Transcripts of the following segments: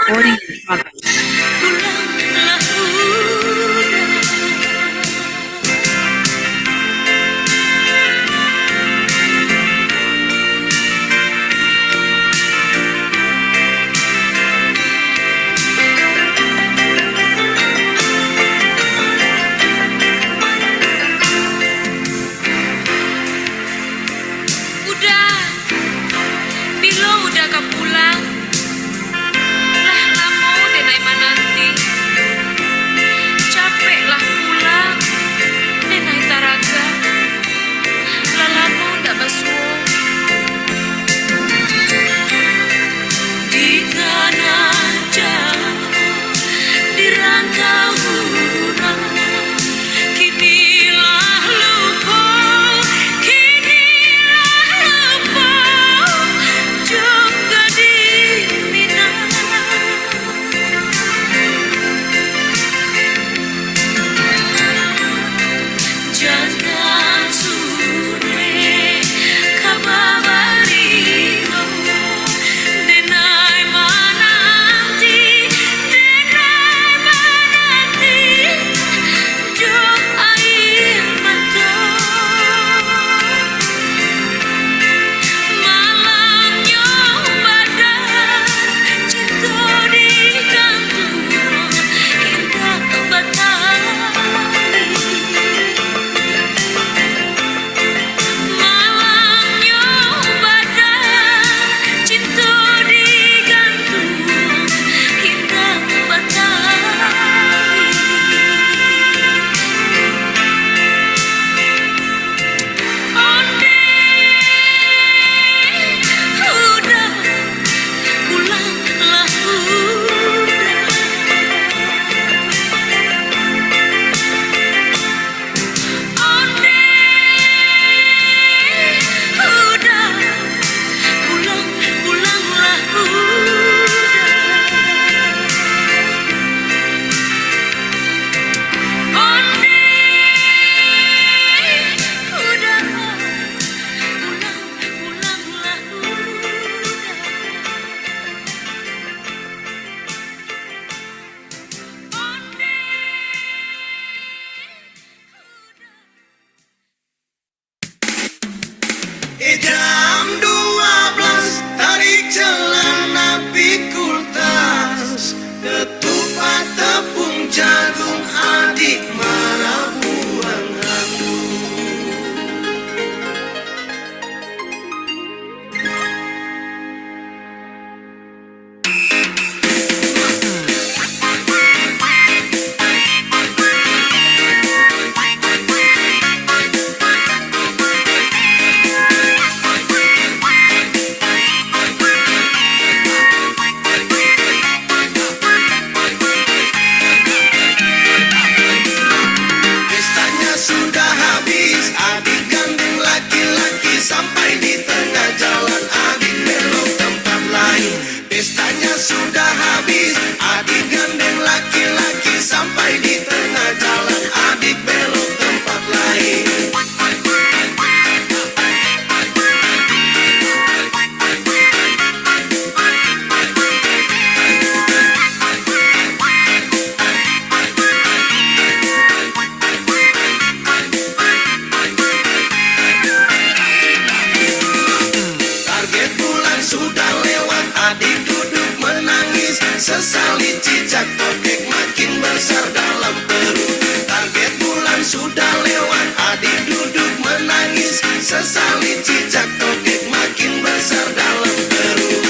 recording in progress. Pulanglah udah, Bilo udah kau pulang. Lah lamo denai mananti. Capek lah pulang. Denai taraga. Lah lamo ndak basuh. Di kanan jauh, di rantau urang. Kinilah lupa, kinilah lupa, juga di Minang. Jangan sore kababari romo, denai mananti, jo air mata. Malamnya badai, cinta digantung, indah batari. Malamnya badai, cinta digantung, indah batari. Onde udah, pulanglah udah. Onde udah, pulanglah udah. Onde udah, pulanglah udah. Onde Jam 12 tarik celana pikul tas, ketupat tepung jagung adik marah buang handuk. Pestanya sudah habis, adik gandeng laki-laki sampai di tengah jalan, adik belok tempat lain. Pestanya sudah habis, adik gandeng laki-laki sampai di tengah jalan, adik belok tempat lain. Target bulan sudah lewat, adik duduk menangis, sesali cicak tokek makin besar dalam perut. Target bulan sudah lewat, adik duduk menangis, sesali cicak tokek makin besar dalam perut.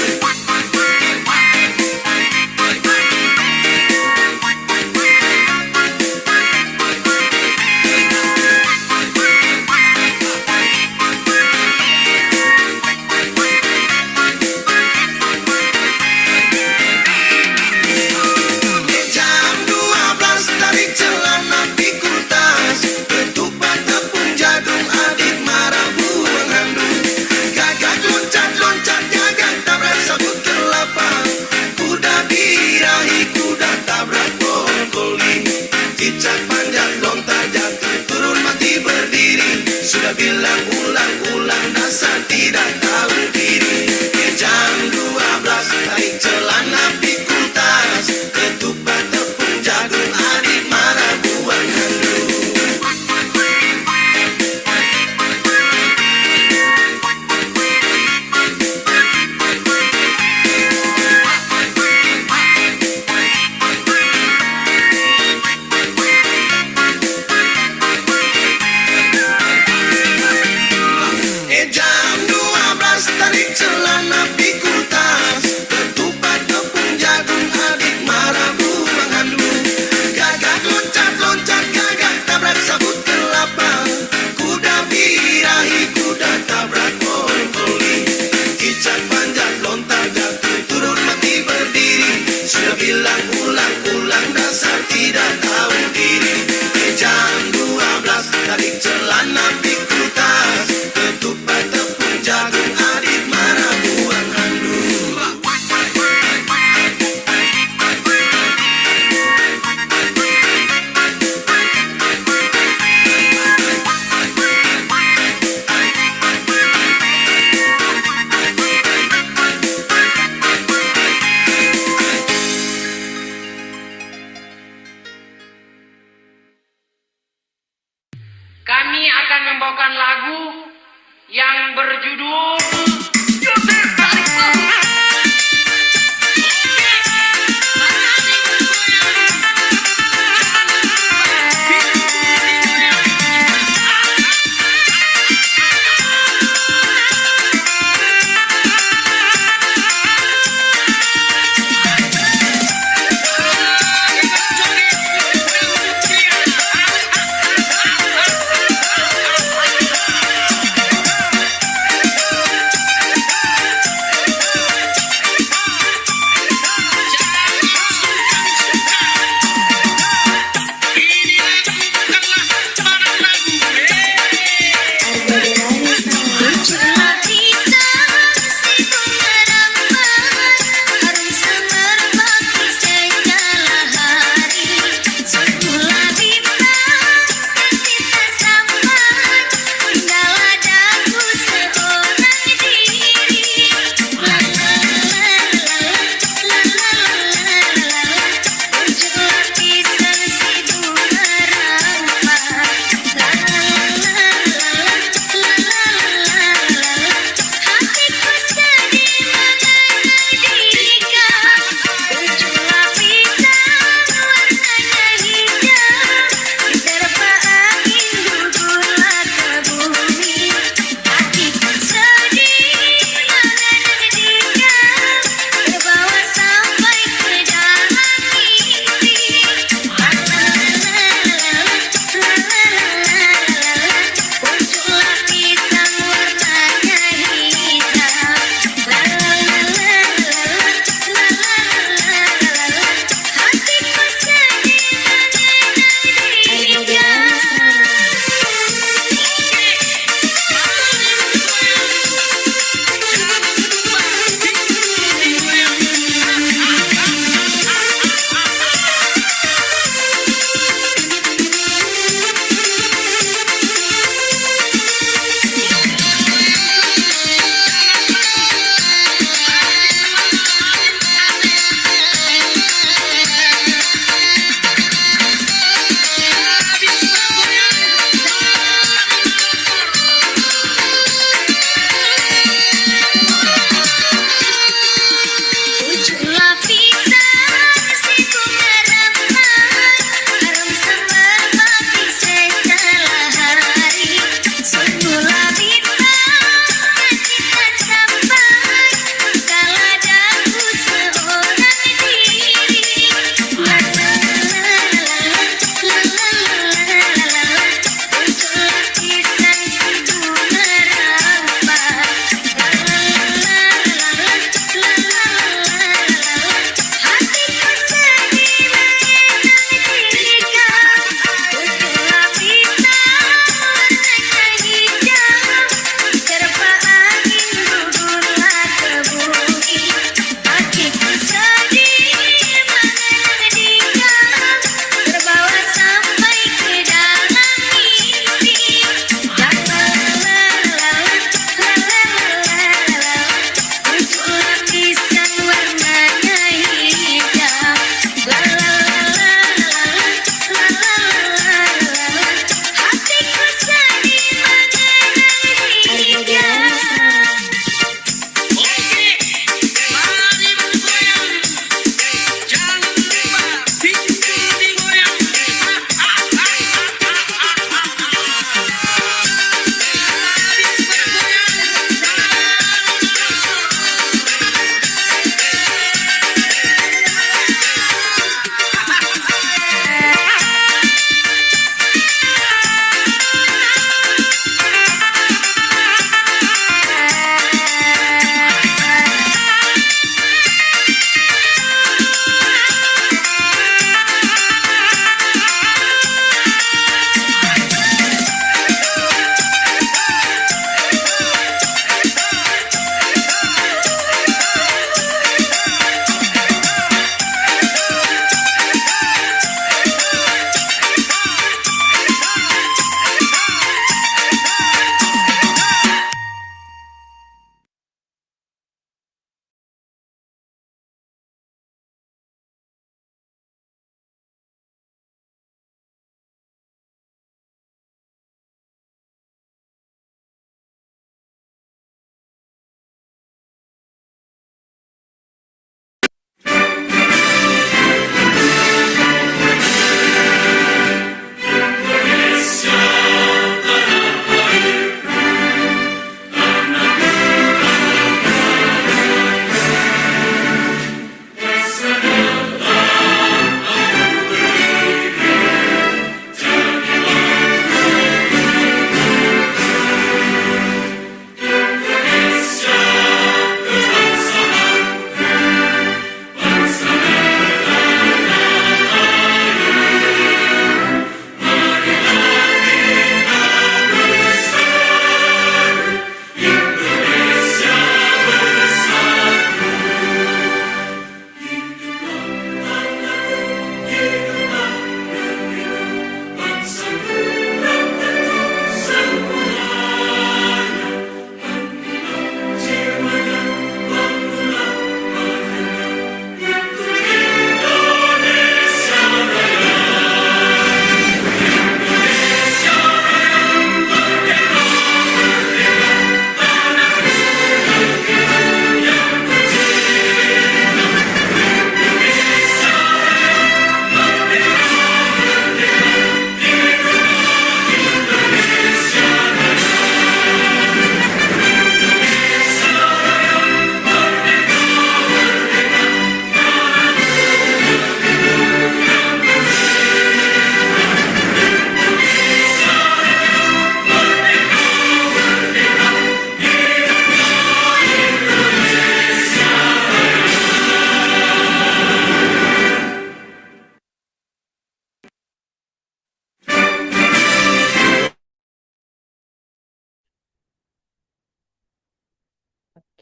Jam 12 tarik celana pikul tas, ketupat tepung jagung adik marah buang handuk. Gagak loncat-loncat gagak tabrak sabut kelapa, kuda birahi kuda tabrak bongkoli. Cicak panjat lontar jatuh turun mati berdiri, sudah bilang ulang-ulang dasar tidak tahu diri. Jam 12 tarik celana pikul tas.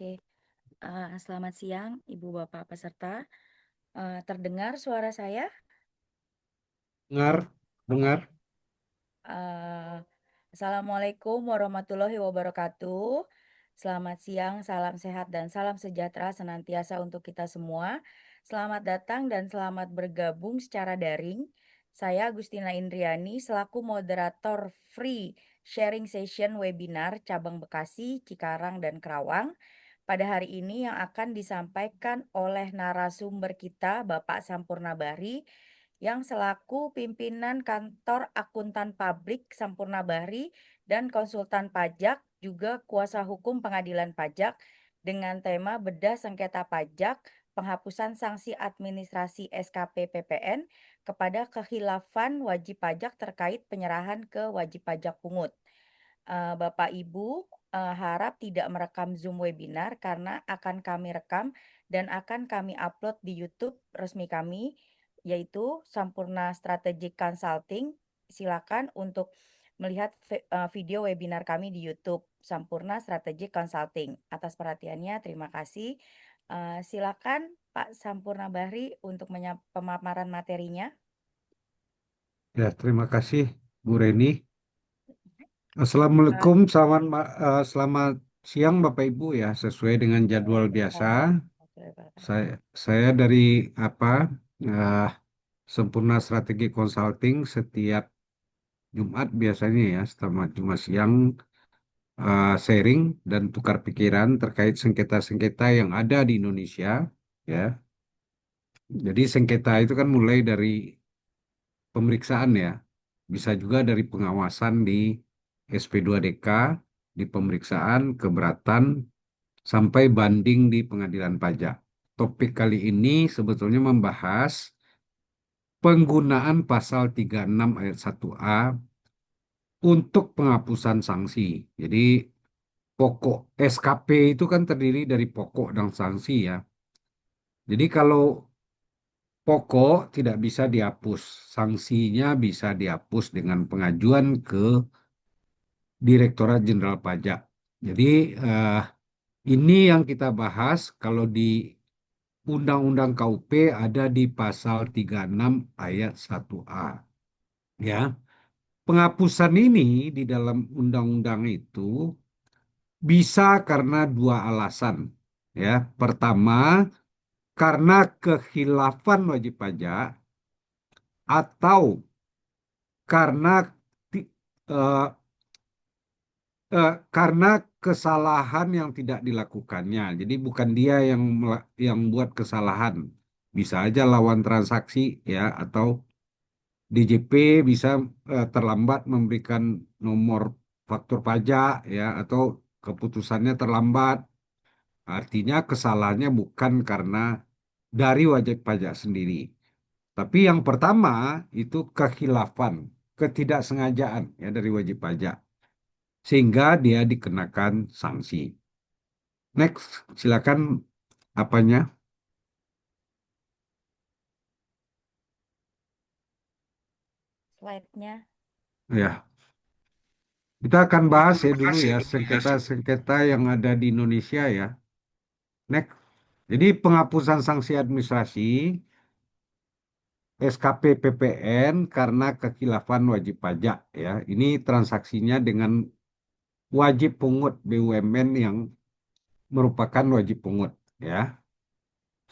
Oke, selamat siang Ibu Bapak peserta. Terdengar suara saya? Dengar, dengar. Eh, Assalamualaikum warahmatullahi wabarakatuh. Selamat siang, salam sehat dan salam sejahtera senantiasa untuk kita semua. Selamat datang dan selamat bergabung secara daring. Saya Agustina Indriani selaku moderator free sharing session webinar cabang Bekasi, Cikarang, dan Kerawang. Pada hari ini yang akan disampaikan oleh narasumber kita Bapak Sampurna Bahri yang selaku pimpinan kantor akuntan pabrik Sampurna Bahri dan konsultan pajak juga kuasa hukum pengadilan pajak dengan tema bedah sengketa pajak, penghapusan sanksi administrasi SKP PPN kepada kekhilafan wajib pajak terkait penyerahan ke wajib pajak pungut. Bapak Ibu harap tidak merekam Zoom webinar karena akan kami rekam dan akan kami upload di YouTube resmi kami yaitu Sampurna Strategic Consulting. Silakan untuk melihat video webinar kami di YouTube Sampurna Strategic Consulting. Atas perhatiannya terima kasih. Silakan Pak Sampurna Bahri untuk pemaparan materinya. Ya, terima kasih Bu Reni. Assalamualaikum, selamat siang Bapak Ibu ya, sesuai dengan jadwal biasa. Saya dari apa eh, Sempurna Strategi Consulting setiap Jumat biasanya ya, setiap Jumat siang sharing dan tukar pikiran terkait sengketa-sengketa yang ada di Indonesia ya. Jadi sengketa itu kan mulai dari pemeriksaan ya, bisa juga dari pengawasan di SP2DK, di pemeriksaan, keberatan, sampai banding di pengadilan pajak. Topik kali ini sebetulnya membahas penggunaan pasal 36 ayat 1A untuk penghapusan sanksi. Jadi pokok SKP itu kan terdiri dari pokok dan sanksi ya. Jadi kalau pokok tidak bisa dihapus, sanksinya bisa dihapus dengan pengajuan ke Direktorat Jenderal Pajak. Jadi ini yang kita bahas kalau di Undang-Undang KUP ada di pasal 36 ayat 1A. Ya, penghapusan ini di dalam undang-undang itu bisa karena dua alasan. Ya, pertama karena kekhilafan wajib pajak atau karena ti- eh, karena kesalahan yang tidak dilakukannya. Jadi bukan dia yang buat kesalahan. Bisa aja lawan transaksi ya atau DJP bisa terlambat memberikan nomor faktur pajak ya atau keputusannya terlambat. Artinya kesalahannya bukan karena dari wajib pajak sendiri. Tapi yang pertama itu kekhilafan, ketidaksengajaan ya dari wajib pajak sehingga dia dikenakan sanksi. Next, silakan apanya? Slide-nya. Ya, kita akan bahas ya dulu ya sengketa-sengketa yang ada di Indonesia ya. Next. Jadi penghapusan sanksi administrasi SKP PPN karena kekhilafan wajib pajak ya. Ini transaksinya dengan wajib pungut BUMN yang merupakan wajib pungut ya.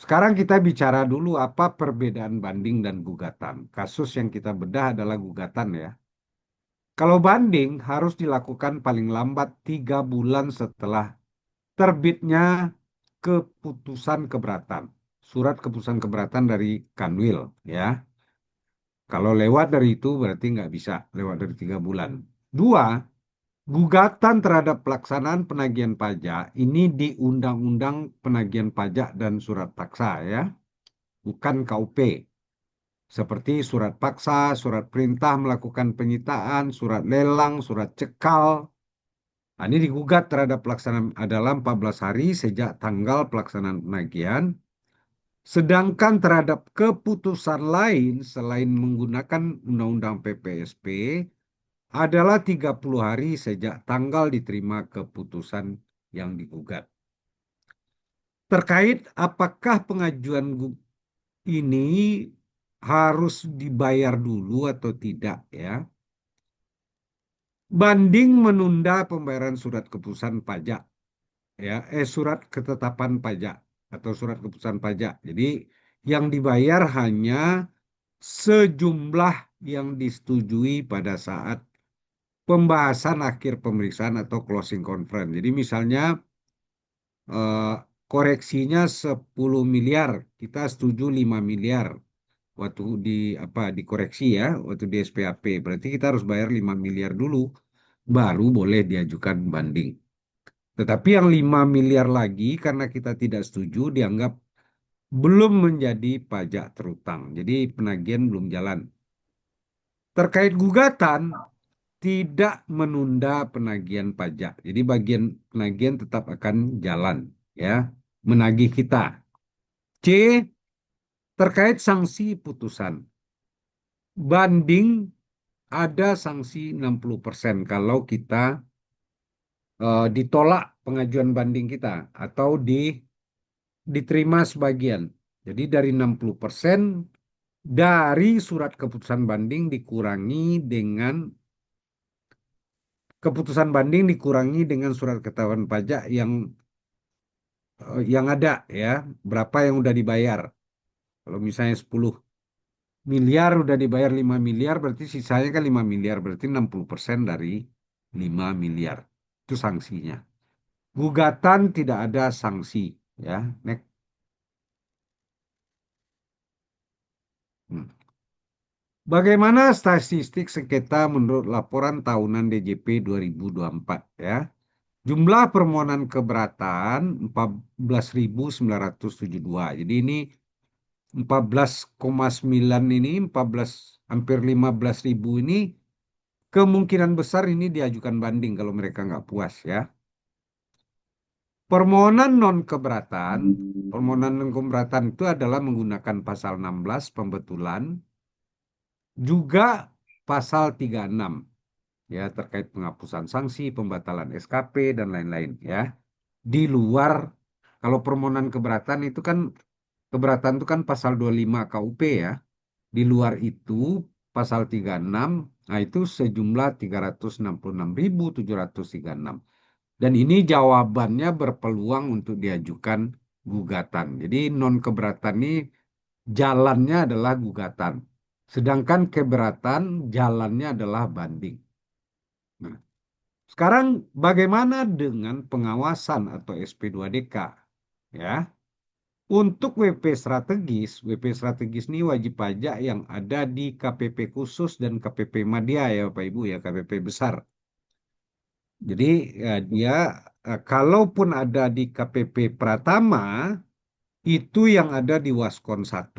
Sekarang kita bicara dulu apa perbedaan banding dan gugatan. Kasus yang kita bedah adalah gugatan ya. Kalau banding harus dilakukan paling lambat 3 bulan setelah terbitnya keputusan keberatan. Surat keputusan keberatan dari Kanwil ya. Kalau lewat dari itu berarti nggak bisa lewat dari 3 bulan. Dua, gugatan terhadap pelaksanaan penagihan pajak ini di Undang-Undang Penagihan Pajak dan Surat Paksa ya, bukan KUP. Seperti surat paksa, surat perintah melakukan penyitaan, surat lelang, surat cekal. Nah, ini digugat terhadap pelaksanaan adalah 14 hari sejak tanggal pelaksanaan penagihan. Sedangkan terhadap keputusan lain selain menggunakan Undang-Undang PPSP adalah 30 hari sejak tanggal diterima keputusan yang digugat. terkait apakah pengajuan ini harus dibayar dulu atau tidak ya. Banding menunda pembayaran surat keputusan pajak ya, surat ketetapan pajak atau surat keputusan pajak. Jadi yang dibayar hanya sejumlah yang disetujui pada saat pembahasan akhir pemeriksaan atau closing conference. Jadi misalnya eh, koreksinya 10 miliar, kita setuju 5 miliar waktu dikoreksi ya, waktu di SPAP. Berarti kita harus bayar 5 miliar dulu baru boleh diajukan banding. Tetapi yang 5 miliar lagi karena kita tidak setuju dianggap belum menjadi pajak terutang. Jadi penagihan belum jalan. Terkait gugatan tidak menunda penagihan pajak. Jadi bagian penagihan tetap akan jalan ya, menagih kita. C, terkait sanksi putusan. Banding ada sanksi 60% kalau kita ditolak pengajuan banding kita atau diterima sebagian. Jadi dari 60% dari surat keputusan banding dikurangi dengan surat ketahuan pajak yang ada ya, berapa yang udah dibayar. Kalau misalnya 10 miliar udah dibayar 5 miliar, berarti sisanya kan 5 miliar, berarti 60% dari 5 miliar. Itu sanksinya. Gugatan tidak ada sanksi ya. Next. Hmm. Bagaimana statistik sengketa menurut laporan tahunan DJP 2024 ya? Jumlah permohonan keberatan 14.972. Jadi ini 14,9 ini 14 hampir 15.000 ini kemungkinan besar ini diajukan banding kalau mereka nggak puas ya. Permohonan non keberatan itu adalah menggunakan pasal 16 pembetulan, juga pasal 36 ya terkait penghapusan sanksi, pembatalan SKP dan lain-lain ya. Di luar kalau permohonan keberatan itu kan pasal 25 KUP ya. Di luar itu pasal 36, nah itu sejumlah 366.736. Dan ini jawabannya berpeluang untuk diajukan gugatan. Jadi non keberatan ini jalannya adalah gugatan. Sedangkan keberatan jalannya adalah banding. Nah, sekarang bagaimana dengan pengawasan atau SP2DK? Ya, untuk WP strategis ini wajib pajak yang ada di KPP khusus dan KPP Madya ya Bapak Ibu ya, KPP besar. Jadi dia kalaupun ada di KPP Pratama itu yang ada di Waskon 1,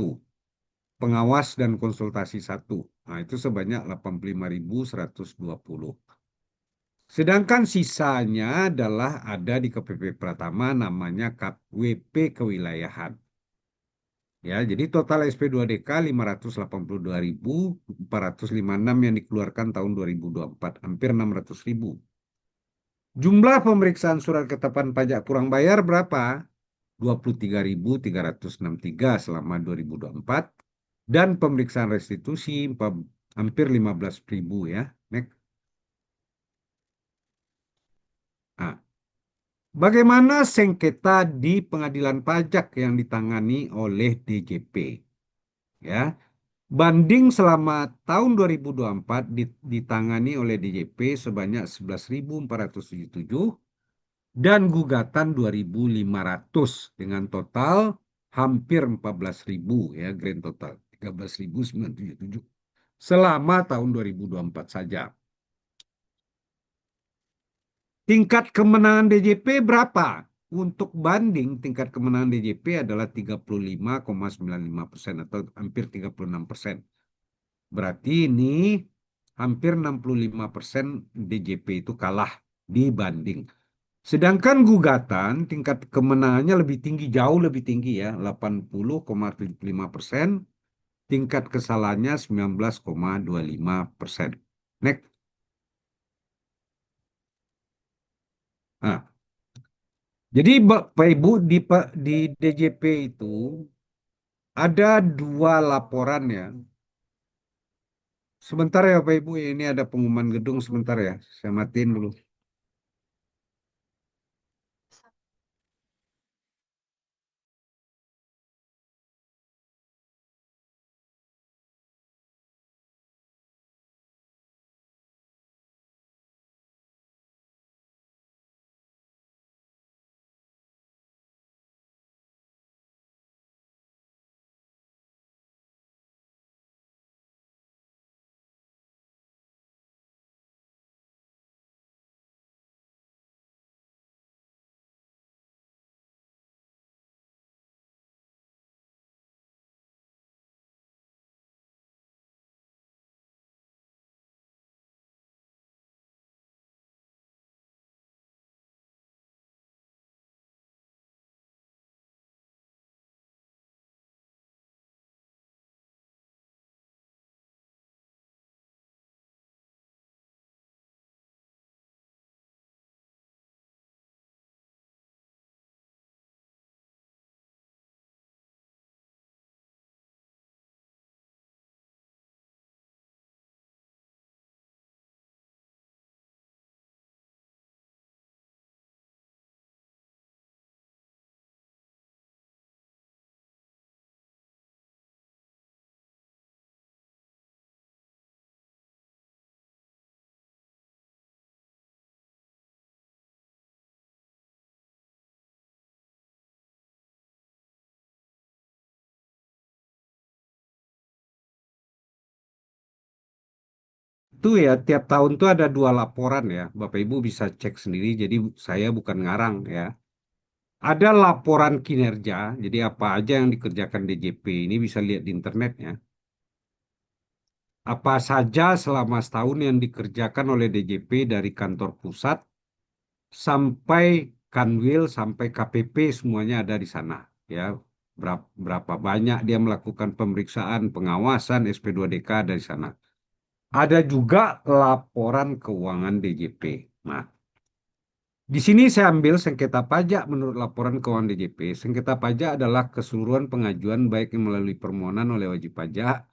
pengawas dan konsultasi 1. Nah, itu sebanyak 85.120. Sedangkan sisanya adalah ada di KPP Pratama namanya KWP kewilayahan. Ya, jadi total SP2DK 582.456 yang dikeluarkan tahun 2024, hampir 600.000. Jumlah pemeriksaan surat ketetapan pajak kurang bayar berapa? 23.363 selama 2024 dan pemeriksaan restitusi hampir 15.000 ya. Next. Nah, bagaimana sengketa di pengadilan pajak yang ditangani oleh DJP? Ya, banding selama tahun 2024 ditangani oleh DJP sebanyak 11.477 dan gugatan 2.500 dengan total hampir 14.000 ya, grand total 13.977 selama tahun 2024 saja. Tingkat kemenangan DJP berapa? Untuk banding tingkat kemenangan DJP adalah 35,95% atau hampir 36%. Berarti ini hampir 65% DJP itu kalah dibanding. Sedangkan gugatan tingkat kemenangannya lebih tinggi, jauh lebih tinggi ya, 80,75%, tingkat kesalahannya 19,25%. Next. Nah, Jadi Bapak Ibu di DJP itu ada dua laporan ya. Sebentar ya Bapak Ibu, ini ada pengumuman gedung sebentar ya. Saya matiin dulu. Itu ya, tiap tahun tuh ada dua laporan ya. Bapak Ibu bisa cek sendiri, jadi saya bukan ngarang ya. Ada laporan kinerja, jadi apa aja yang dikerjakan DJP ini bisa lihat di internet ya. Apa saja selama setahun yang dikerjakan oleh DJP dari kantor pusat sampai Kanwil sampai KPP semuanya ada di sana ya. Berapa banyak dia melakukan pemeriksaan, pengawasan SP2DK dari sana. Ada juga laporan keuangan DJP. Nah, di sini saya ambil sengketa pajak menurut laporan keuangan DJP. Sengketa pajak adalah keseluruhan pengajuan baik yang melalui permohonan oleh wajib pajak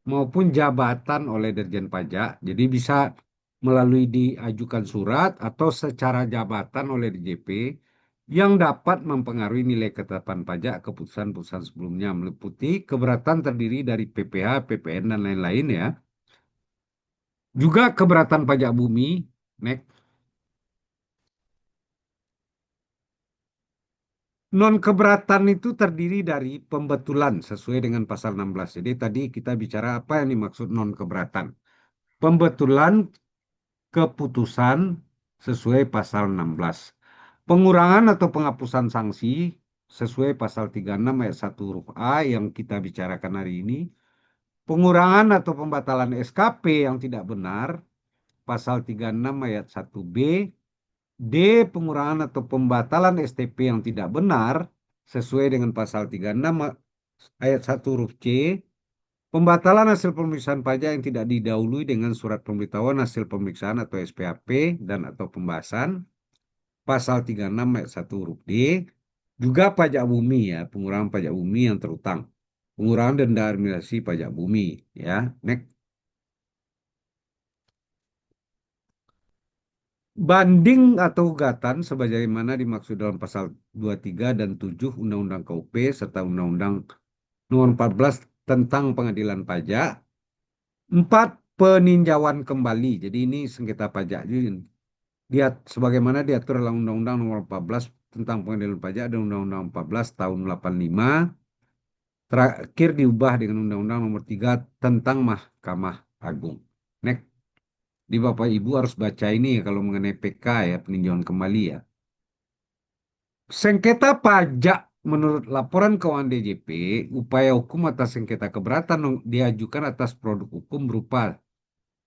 maupun jabatan oleh Dirjen Pajak. Jadi bisa melalui diajukan surat atau secara jabatan oleh DJP yang dapat mempengaruhi nilai ketetapan pajak keputusan-keputusan sebelumnya meliputi keberatan terdiri dari PPh, PPN, dan lain-lain ya. Juga keberatan pajak bumi, NEK. Non keberatan itu terdiri dari pembetulan sesuai dengan pasal 16. Jadi tadi kita bicara apa yang dimaksud non keberatan. Pembetulan keputusan sesuai pasal 16. Pengurangan atau penghapusan sanksi sesuai pasal 36 ayat 1 huruf A yang kita bicarakan hari ini. Pengurangan atau pembatalan SKP yang tidak benar pasal 36 ayat 1B. D. Pengurangan atau pembatalan STP yang tidak benar sesuai dengan pasal 36 ayat 1 huruf C. Pembatalan hasil pemeriksaan pajak yang tidak didahului dengan surat pemberitahuan hasil pemeriksaan atau SPAP dan atau pembahasan pasal 36 ayat 1 huruf D. Juga pajak bumi ya, pengurangan pajak bumi yang terutang. Pengurangan denda administrasi pajak bumi ya. Next. Banding atau gugatan sebagaimana dimaksud dalam pasal 23 dan 7 Undang-Undang KUP serta Undang-Undang Nomor 14 tentang Pengadilan Pajak. 4. Peninjauan kembali. Jadi ini sengketa pajak. Jadi dia sebagaimana diatur dalam Undang-Undang Nomor 14 tentang Pengadilan Pajak dan Undang-Undang 14 tahun 85. Terakhir diubah dengan Undang-Undang Nomor 3 tentang Mahkamah Agung. Next. Di Bapak Ibu harus baca ini ya kalau mengenai PK ya, peninjauan kembali ya. Sengketa pajak menurut laporan keuangan DJP, upaya hukum atas sengketa keberatan diajukan atas produk hukum berupa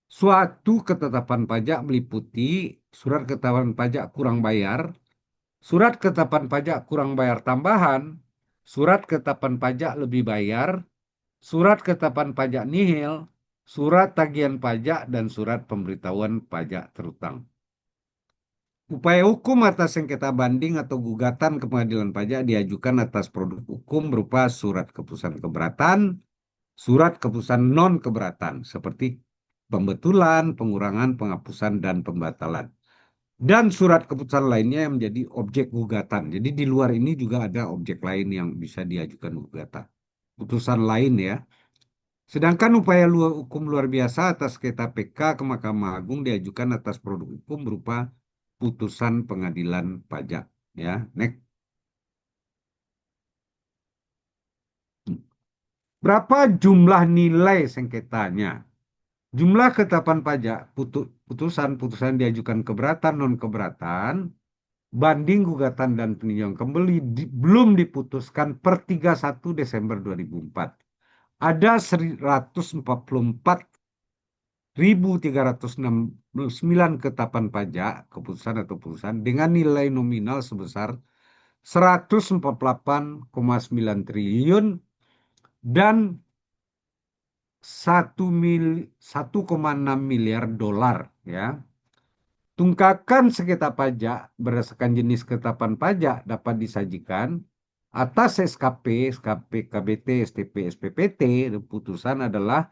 suatu ketetapan pajak meliputi surat ketetapan pajak kurang bayar, surat ketetapan pajak kurang bayar tambahan, surat ketetapan pajak lebih bayar, surat ketetapan pajak nihil, surat tagihan pajak, dan surat pemberitahuan pajak terutang. Upaya hukum atas sengketa banding atau gugatan ke pengadilan pajak diajukan atas produk hukum berupa surat keputusan keberatan, surat keputusan non keberatan, seperti pembetulan, pengurangan, penghapusan, dan pembatalan. Dan surat keputusan lainnya yang menjadi objek gugatan. Jadi di luar ini juga ada objek lain yang bisa diajukan gugatan. Putusan lain ya. Sedangkan upaya hukum luar biasa atas sengketa PK ke Mahkamah Agung diajukan atas produk hukum berupa putusan pengadilan pajak. Ya, next. Berapa jumlah nilai sengketanya? Jumlah ketetapan pajak, putusan-putusan diajukan keberatan, non keberatan, banding gugatan dan peninjauan kembali belum diputuskan per 31 Desember 2004. Ada 144.369 ketetapan pajak, keputusan atau putusan dengan nilai nominal sebesar 148,9 triliun dan 1,6 miliar dolar ya. Tunggakan sengketa pajak berdasarkan jenis ketetapan pajak dapat disajikan atas SKP, SKP, KBT, STP, SPPT. Putusan adalah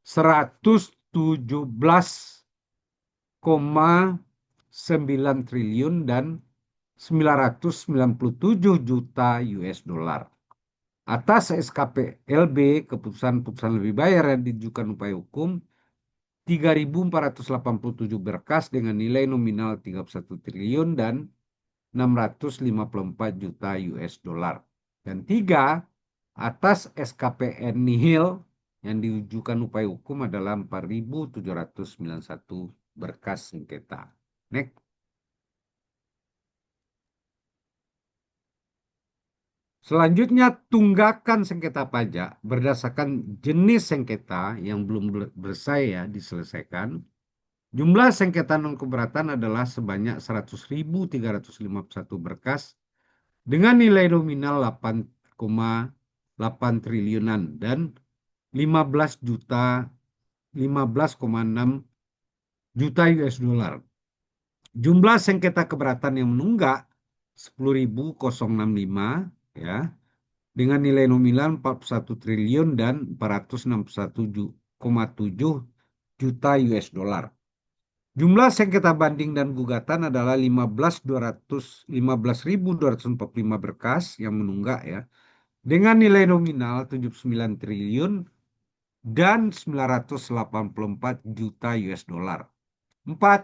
117,9 triliun dan 997 juta US dollar. Atas SKP LB, keputusan-putusan lebih bayar yang diajukan upaya hukum, 3.487 berkas dengan nilai nominal 31 triliun dan 654 juta US dollar. Dan 3, atas SKPN nihil yang diajukan upaya hukum adalah 4.791 berkas sengketa. Next. Selanjutnya, tunggakan sengketa pajak berdasarkan jenis sengketa yang belum selesai diselesaikan. Jumlah sengketa non keberatan adalah sebanyak 100.351 berkas dengan nilai nominal 8,8 triliunan dan 15,6 juta US dolar. Jumlah sengketa keberatan yang menunggak 10.065 ya dengan nilai nominal 41 triliun dan 461,7 juta US dollar. Jumlah sengketa banding dan gugatan adalah 15.245 berkas yang menunggak ya dengan nilai nominal 79 triliun dan 984 juta US dollar. 4.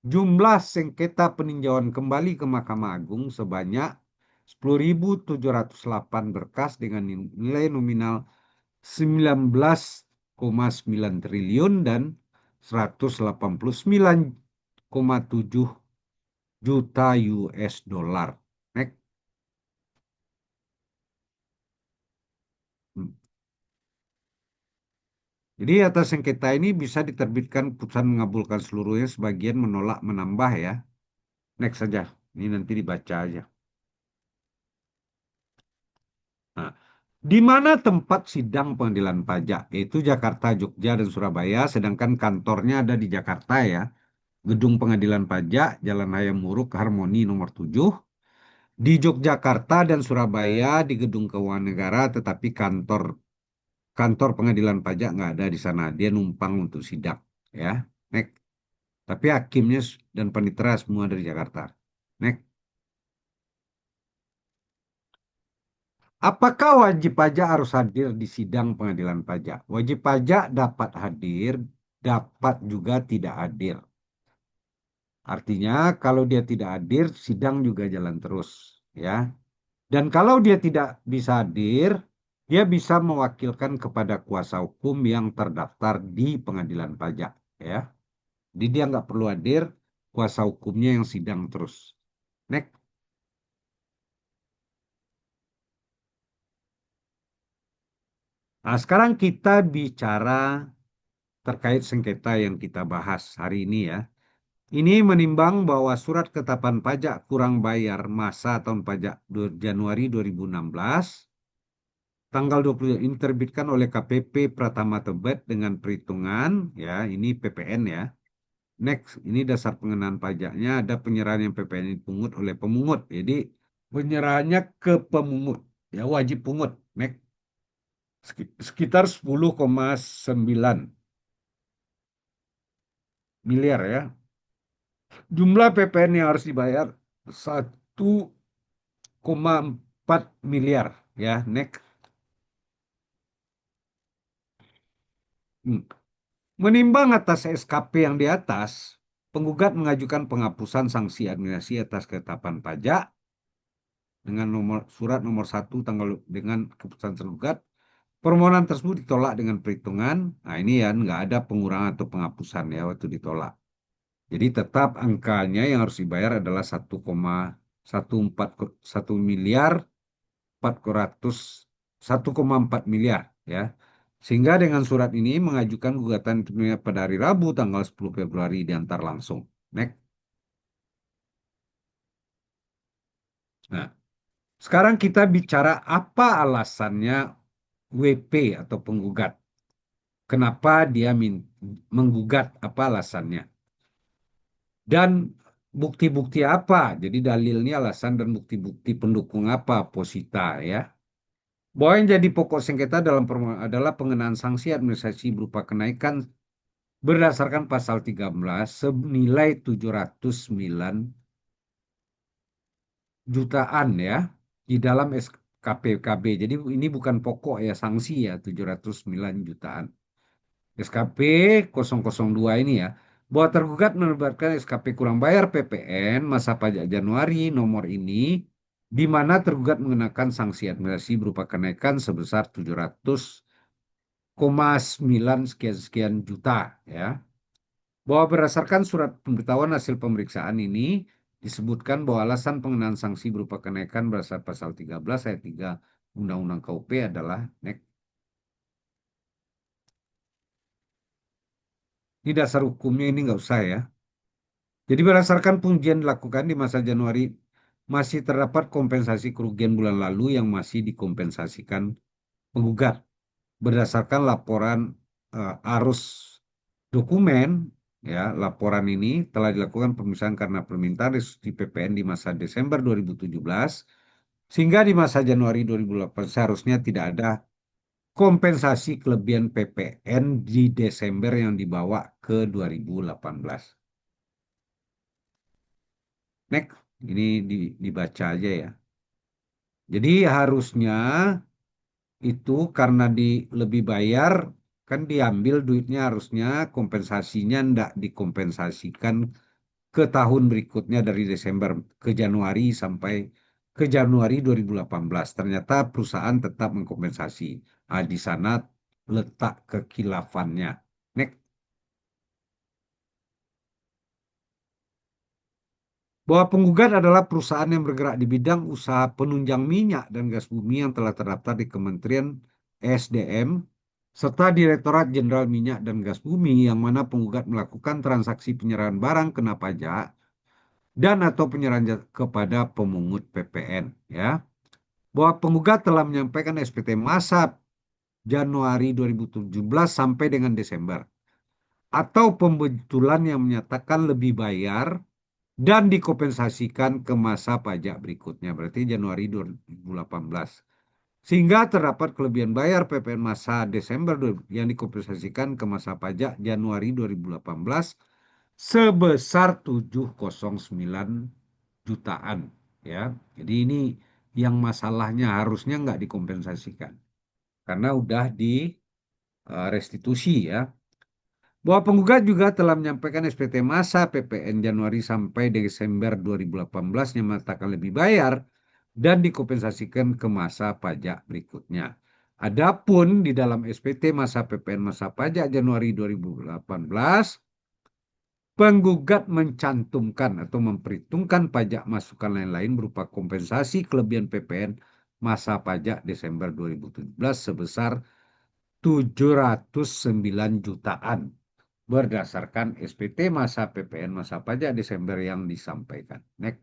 Jumlah sengketa peninjauan kembali ke Mahkamah Agung sebanyak 10.708 berkas dengan nilai nominal 19,9 triliun dan 189,7 juta US dollar. Next. Jadi atas sengketa ini bisa diterbitkan putusan mengabulkan seluruhnya, sebagian menolak, menambah ya. Next saja. Ini nanti dibaca aja. Nah, di mana tempat sidang pengadilan pajak? Yaitu Jakarta, Jogja, dan Surabaya, sedangkan kantornya ada di Jakarta ya. Gedung Pengadilan Pajak, Jalan Hayam Muruk, Harmoni nomor 7. Di Yogyakarta dan Surabaya di Gedung Keuangan Negara, tetapi kantor pengadilan pajak nggak ada di sana. Dia numpang untuk sidang ya. Next. Tapi hakimnya dan panitera semua dari Jakarta. Next. Apakah wajib pajak harus hadir di sidang pengadilan pajak? Wajib pajak dapat hadir, dapat juga tidak hadir. Artinya kalau dia tidak hadir, sidang juga jalan terus ya. Dan kalau dia tidak bisa hadir, dia bisa mewakilkan kepada kuasa hukum yang terdaftar di pengadilan pajak ya. Jadi dia nggak perlu hadir, kuasa hukumnya yang sidang terus. Next. Nah, sekarang kita bicara terkait sengketa yang kita bahas hari ini ya. Ini menimbang bahwa surat ketetapan pajak kurang bayar masa tahun pajak Januari 2016 tanggal 20 ini diterbitkan oleh KPP Pratama Tebet dengan perhitungan ya, ini PPN ya, Next, ini dasar pengenaan pajaknya, ada penyerahan yang PPN dipungut oleh pemungut. Jadi penyerahannya ke pemungut, ya wajib pungut. Next, sekitar 10,9 miliar ya. Jumlah PPN yang harus dibayar 1,4 miliar ya. Next. Hmm. Menimbang atas SKP yang di atas, penggugat mengajukan penghapusan sanksi administrasi atas ketetapan pajak dengan surat nomor 1 tanggal dengan keputusan tergugat. Permohonan tersebut ditolak dengan perhitungan. Nah ini ya nggak ada pengurangan atau penghapusan ya waktu ditolak. Jadi tetap angkanya yang harus dibayar adalah 1,14 miliar 400 1,4 miliar ya. Sehingga dengan surat ini mengajukan gugatan pada hari Rabu tanggal 10 Februari diantar langsung. Next. Nah, sekarang kita bicara apa alasannya WP atau penggugat. Kenapa dia menggugat, apa alasannya. Dan bukti-bukti apa, jadi dalilnya alasan dan bukti-bukti pendukung apa, posita ya. Bahwa yang jadi pokok sengketa dalam permohonan adalah pengenaan sanksi administrasi berupa kenaikan berdasarkan pasal 13 senilai 709 jutaan ya di dalam SKPKB. Jadi ini bukan pokok ya, sanksi ya 709 jutaan. SKP 002 ini ya, bahwa tergugat menerbitkan SKP kurang bayar PPN masa pajak Januari nomor ini, di mana tergugat mengenakan sanksi administrasi berupa kenaikan sebesar 700,9 sekian juta ya. Bahwa berdasarkan surat pemberitahuan hasil pemeriksaan ini disebutkan bahwa alasan pengenaan sanksi berupa kenaikan berdasar pasal 13 ayat 3 Undang-Undang KUP adalah ini dasar hukumnya, ini nggak usah ya. Jadi berdasarkan pengujian dilakukan di masa Januari, masih terdapat kompensasi kerugian bulan lalu yang masih dikompensasikan penggugat. Berdasarkan laporan arus dokumen, ya laporan ini telah dilakukan pemeriksaan karena permintaan restitusi PPN di masa Desember 2017, sehingga di masa Januari 2008 seharusnya tidak ada kompensasi kelebihan PPN di Desember yang dibawa ke 2018. Next, ini dibaca aja ya. Jadi harusnya itu karena lebih bayar, kan diambil duitnya, harusnya kompensasinya ndak dikompensasikan ke tahun berikutnya dari Desember ke Januari sampai ke Januari 2018. Ternyata perusahaan tetap mengkompensasi. Nah, di sana letak kekilafannya. Next. Bahwa penggugat adalah perusahaan yang bergerak di bidang usaha penunjang minyak dan gas bumi yang telah terdaftar di Kementerian ESDM serta Direktorat Jenderal Minyak dan Gas Bumi yang mana penggugat melakukan transaksi penyerahan barang kena pajak dan atau penyerahan kepada pemungut PPN ya. Bahwa penggugat telah menyampaikan SPT masa Januari 2017 sampai dengan Desember atau pembetulan yang menyatakan lebih bayar dan dikompensasikan ke masa pajak berikutnya, berarti Januari 2018. Sehingga terdapat kelebihan bayar PPN masa Desember yang dikompensasikan ke masa pajak Januari 2018 sebesar 709 jutaan ya. Jadi ini yang masalahnya harusnya nggak dikompensasikan karena udah di restitusi ya. Bahwa penggugat juga telah menyampaikan SPT masa PPN Januari sampai Desember 2018 yang mengatakan lebih bayar dan dikompensasikan ke masa pajak berikutnya. Adapun di dalam SPT masa PPN masa pajak Januari 2018, penggugat mencantumkan atau memperhitungkan pajak masukan lain-lain berupa kompensasi kelebihan PPN masa pajak Desember 2017 sebesar 709 jutaan berdasarkan SPT masa PPN masa pajak Desember yang disampaikan. Next.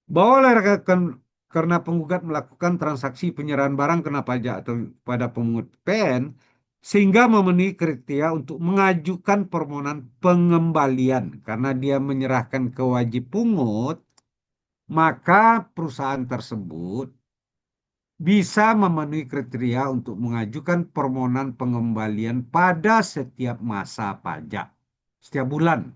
Bahwa karena penggugat melakukan transaksi penyerahan barang kena pajak atau pada pemungut PPN sehingga memenuhi kriteria untuk mengajukan permohonan pengembalian karena dia menyerahkan ke wajib pungut, maka perusahaan tersebut bisa memenuhi kriteria untuk mengajukan permohonan pengembalian pada setiap masa pajak setiap bulan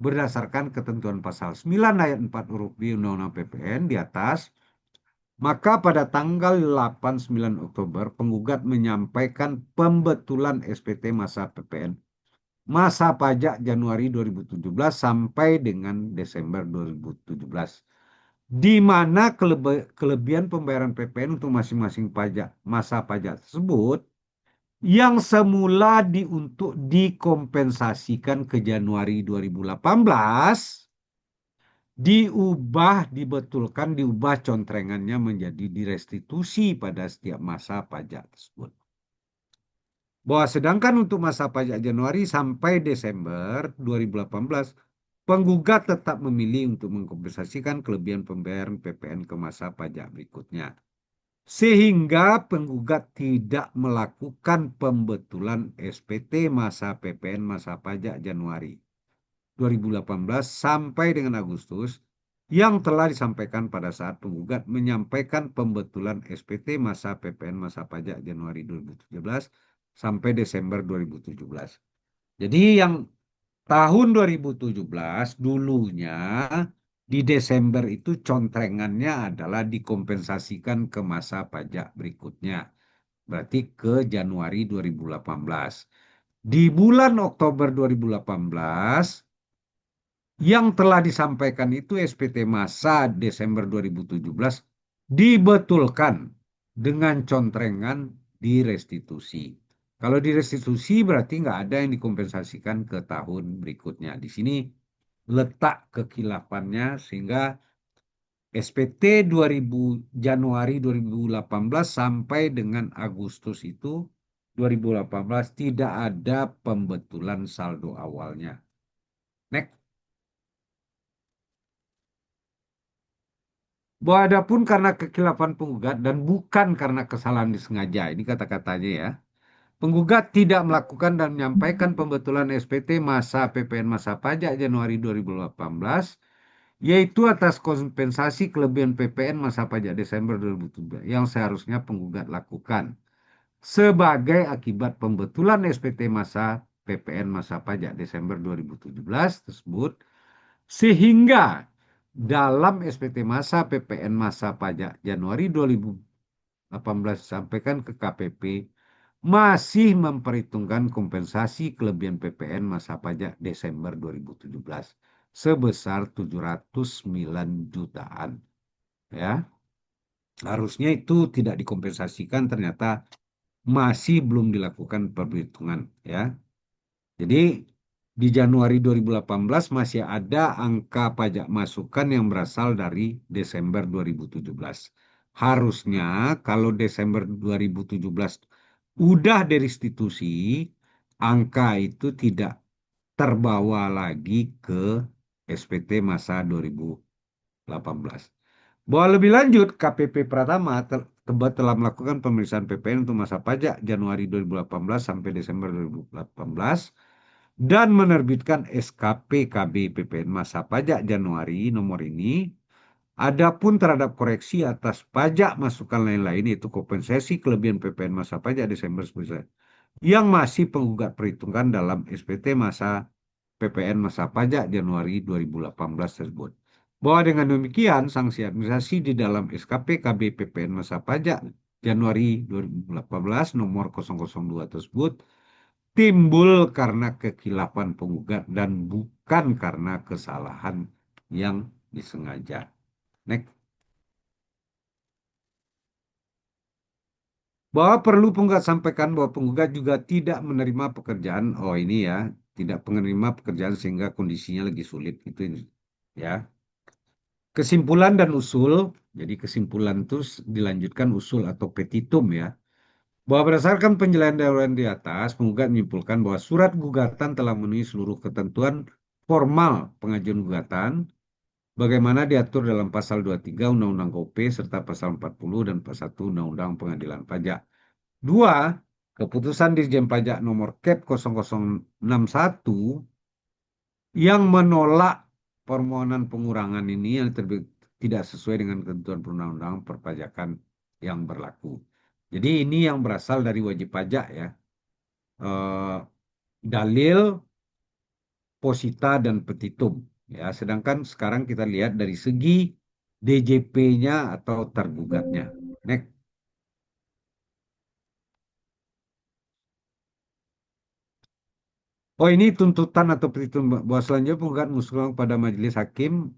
berdasarkan ketentuan pasal 9 ayat 4 huruf B Undang-Undang PPN di atas. Maka pada tanggal 8-9 Oktober penggugat menyampaikan pembetulan SPT masa PPN masa pajak Januari 2017 sampai dengan Desember 2017, di mana kelebihan pembayaran PPN untuk masing-masing pajak masa pajak tersebut yang semula untuk dikompensasikan ke Januari 2018 diubah contrengannya menjadi direstitusi pada setiap masa pajak tersebut. Bahwa sedangkan untuk masa pajak Januari sampai Desember 2018, penggugat tetap memilih untuk mengkompensasikan kelebihan pembayaran PPN ke masa pajak berikutnya. Sehingga penggugat tidak melakukan pembetulan SPT masa PPN masa pajak Januari 2018 sampai dengan Agustus yang telah disampaikan pada saat penggugat menyampaikan pembetulan SPT masa PPN masa pajak Januari 2017 sampai Desember 2017. Jadi yang tahun 2017 dulunya di Desember itu contrengannya adalah dikompensasikan ke masa pajak berikutnya. Berarti ke Januari 2018. Di bulan Oktober 2018 yang telah disampaikan itu SPT masa Desember 2017 dibetulkan dengan contrengan direstitusi. Kalau direstitusi berarti nggak ada yang dikompensasikan ke tahun berikutnya. Di sini letak kekilafannya sehingga SPT 2000 Januari 2018 sampai dengan Agustus itu 2018 tidak ada pembetulan saldo awalnya. Next. Bahwa adapun karena kekhilafan penggugat dan bukan karena kesalahan disengaja, ini kata-katanya ya. Penggugat tidak melakukan dan menyampaikan pembetulan SPT masa PPN masa pajak Januari 2018, yaitu atas kompensasi kelebihan PPN masa pajak Desember 2017 yang seharusnya penggugat lakukan sebagai akibat pembetulan SPT masa PPN masa pajak Desember 2017 tersebut, sehingga dalam SPT masa PPN masa pajak Januari 2018 disampaikan ke KPP masih memperhitungkan kompensasi kelebihan PPN masa pajak Desember 2017 sebesar 709 jutaan. Ya. Harusnya itu tidak dikompensasikan, ternyata masih belum dilakukan perhitungan, ya. Jadi di Januari 2018 masih ada angka pajak masukan yang berasal dari Desember 2017. Harusnya kalau Desember 2017 udah direstitusi, angka itu tidak terbawa lagi ke SPT masa 2018. Bahwa lebih lanjut, KPP Pratama telah melakukan pemeriksaan PPN untuk masa pajak Januari 2018 sampai Desember 2018 dan menerbitkan SKP KB PPN masa pajak Januari nomor ini. Adapun terhadap koreksi atas pajak masukan lain-lain yaitu kompensasi kelebihan PPN masa pajak Desember yang masih penggugat perhitungkan dalam SPT masa PPN masa pajak Januari 2018 tersebut. Bahwa dengan demikian sanksi administrasi di dalam SKP KB PPN masa pajak Januari 2018 nomor 002 tersebut timbul karena kekhilafan penggugat dan bukan karena kesalahan yang disengaja. Next. Bahwa perlu penggugat sampaikan bahwa penggugat juga tidak menerima pekerjaan. Oh ini ya, tidak menerima pekerjaan sehingga kondisinya lagi sulit itu ya. Kesimpulan dan usul. Jadi kesimpulan itu dilanjutkan usul atau petitum ya. Bahwa berdasarkan penjelasan di atas, penggugat menyimpulkan bahwa surat gugatan telah memenuhi seluruh ketentuan formal pengajuan gugatan bagaimana diatur dalam pasal 23 Undang-Undang KUP serta pasal 40 dan pasal 1 Undang-Undang Pengadilan Pajak. Dua, Keputusan Dirjen Pajak nomor Kep 0061 yang menolak permohonan pengurangan ini yang tidak sesuai dengan ketentuan perundang-undangan perpajakan yang berlaku. Jadi ini yang berasal dari wajib pajak ya. Eh, Dalil, posita, dan petitum. Ya, sedangkan sekarang kita lihat dari segi DJP-nya atau tergugatnya. Next. Oh, ini tuntutan atau petitum bahwa selanjutnya penggugat mengusulkan kepada majelis hakim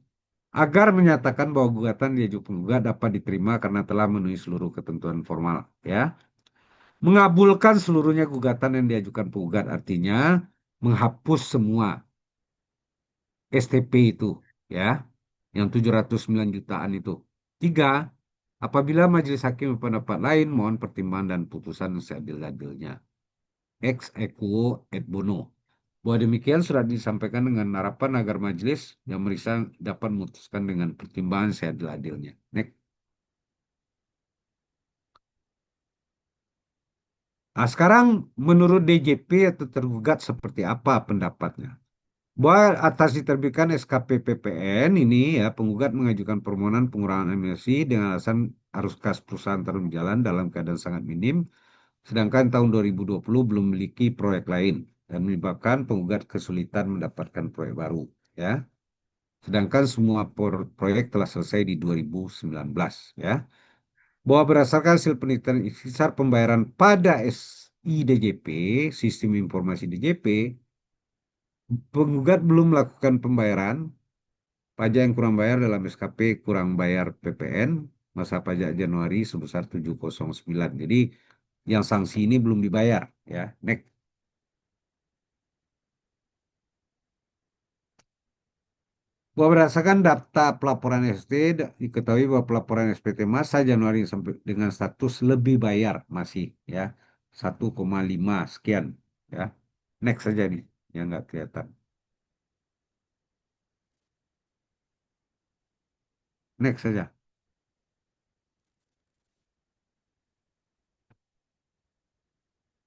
agar menyatakan bahwa gugatan diajukan penggugat dapat diterima karena telah memenuhi seluruh ketentuan formal. Ya, mengabulkan seluruhnya gugatan yang diajukan penggugat artinya menghapus semua STP itu, ya, yang 709 jutaan itu. Tiga, apabila majelis hakim berpendapat lain, mohon pertimbangan dan putusan seadil-adilnya. Ex equo et bono. Bahwa demikian surat disampaikan dengan harapan agar majelis yang meriksa dapat memutuskan dengan pertimbangan seadil-adilnya. Next. Nah, sekarang menurut DJP atau tergugat seperti apa pendapatnya? Bahwa atas diterbitkan SKP PPN ini ya penggugat mengajukan permohonan pengurangan emisi dengan alasan arus kas perusahaan terus berjalan dalam keadaan sangat minim, sedangkan tahun 2020 belum memiliki proyek lain dan menyebabkan penggugat kesulitan mendapatkan proyek baru ya. Sedangkan semua proyek telah selesai di 2019 ya. Bahwa berdasarkan hasil penelitian ikhtisar pembayaran pada SIDJP, Sistem Informasi DJP, penggugat belum melakukan pembayaran pajak yang kurang bayar dalam SKP kurang bayar PPN masa pajak Januari sebesar 709. Jadi yang sanksi ini belum dibayar ya. Next. Bahwa berdasarkan data pelaporan ST diketahui bahwa pelaporan SPT masa Januari sampai dengan status lebih bayar masih ya 1,5 sekian ya. Next saja nih yang nggak kelihatan. Next saja.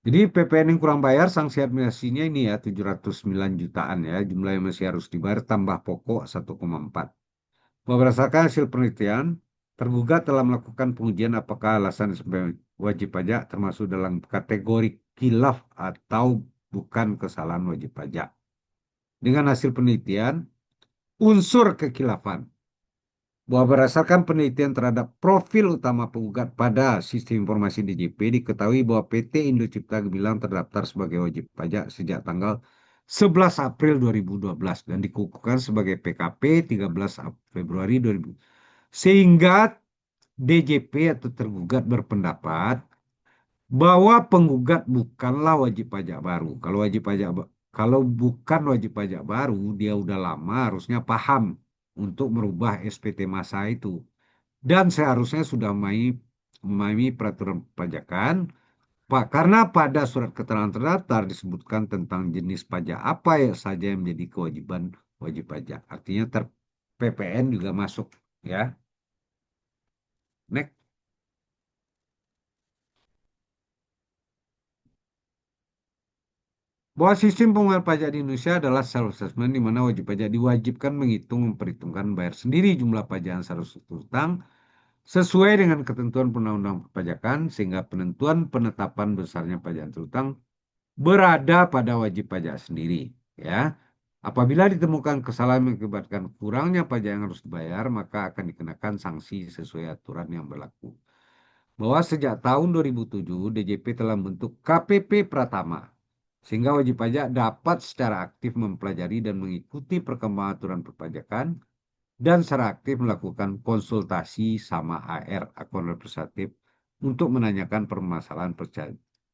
Jadi PPN yang kurang bayar sanksi administrasinya ini ya 709 jutaan ya. Jumlah yang masih harus dibayar tambah pokok 1,4. Berdasarkan hasil penelitian, tergugat telah melakukan pengujian apakah alasan sebagai wajib pajak termasuk dalam kategori khilaf atau bukan kesalahan wajib pajak. Dengan hasil penelitian, unsur kekhilafan bahwa berdasarkan penelitian terhadap profil utama penggugat pada sistem informasi DJP diketahui bahwa PT Indo Cipta Gemilang terdaftar sebagai wajib pajak sejak tanggal 11 April 2012 dan dikukuhkan sebagai PKP 13 Februari 2000. Sehingga DJP atau tergugat berpendapat bahwa penggugat bukanlah wajib pajak baru. Kalau bukan wajib pajak baru, dia udah lama harusnya paham untuk merubah SPT masa itu. Dan seharusnya sudah memahami peraturan pajakan, Pak, karena pada surat keterangan terdaftar disebutkan tentang jenis pajak apa ya saja yang menjadi kewajiban wajib pajak. Artinya PPN juga masuk, ya. Next. Bahwa sistem pengumuman pajak di Indonesia adalah self-assessment di mana wajib pajak diwajibkan memperhitungkan bayar sendiri jumlah pajak yang seharusnya utang sesuai dengan ketentuan undang-undang perpajakan sehingga penentuan penetapan besarnya pajak terutang berada pada wajib pajak sendiri ya. Apabila ditemukan kesalahan mengakibatkan kurangnya pajak yang harus dibayar, maka akan dikenakan sanksi sesuai aturan yang berlaku. Bahwa sejak tahun 2007 DJP telah membentuk KPP Pratama sehingga wajib pajak dapat secara aktif mempelajari dan mengikuti perkembangan aturan perpajakan dan secara aktif melakukan konsultasi sama AR, akun representatif, untuk menanyakan permasalahan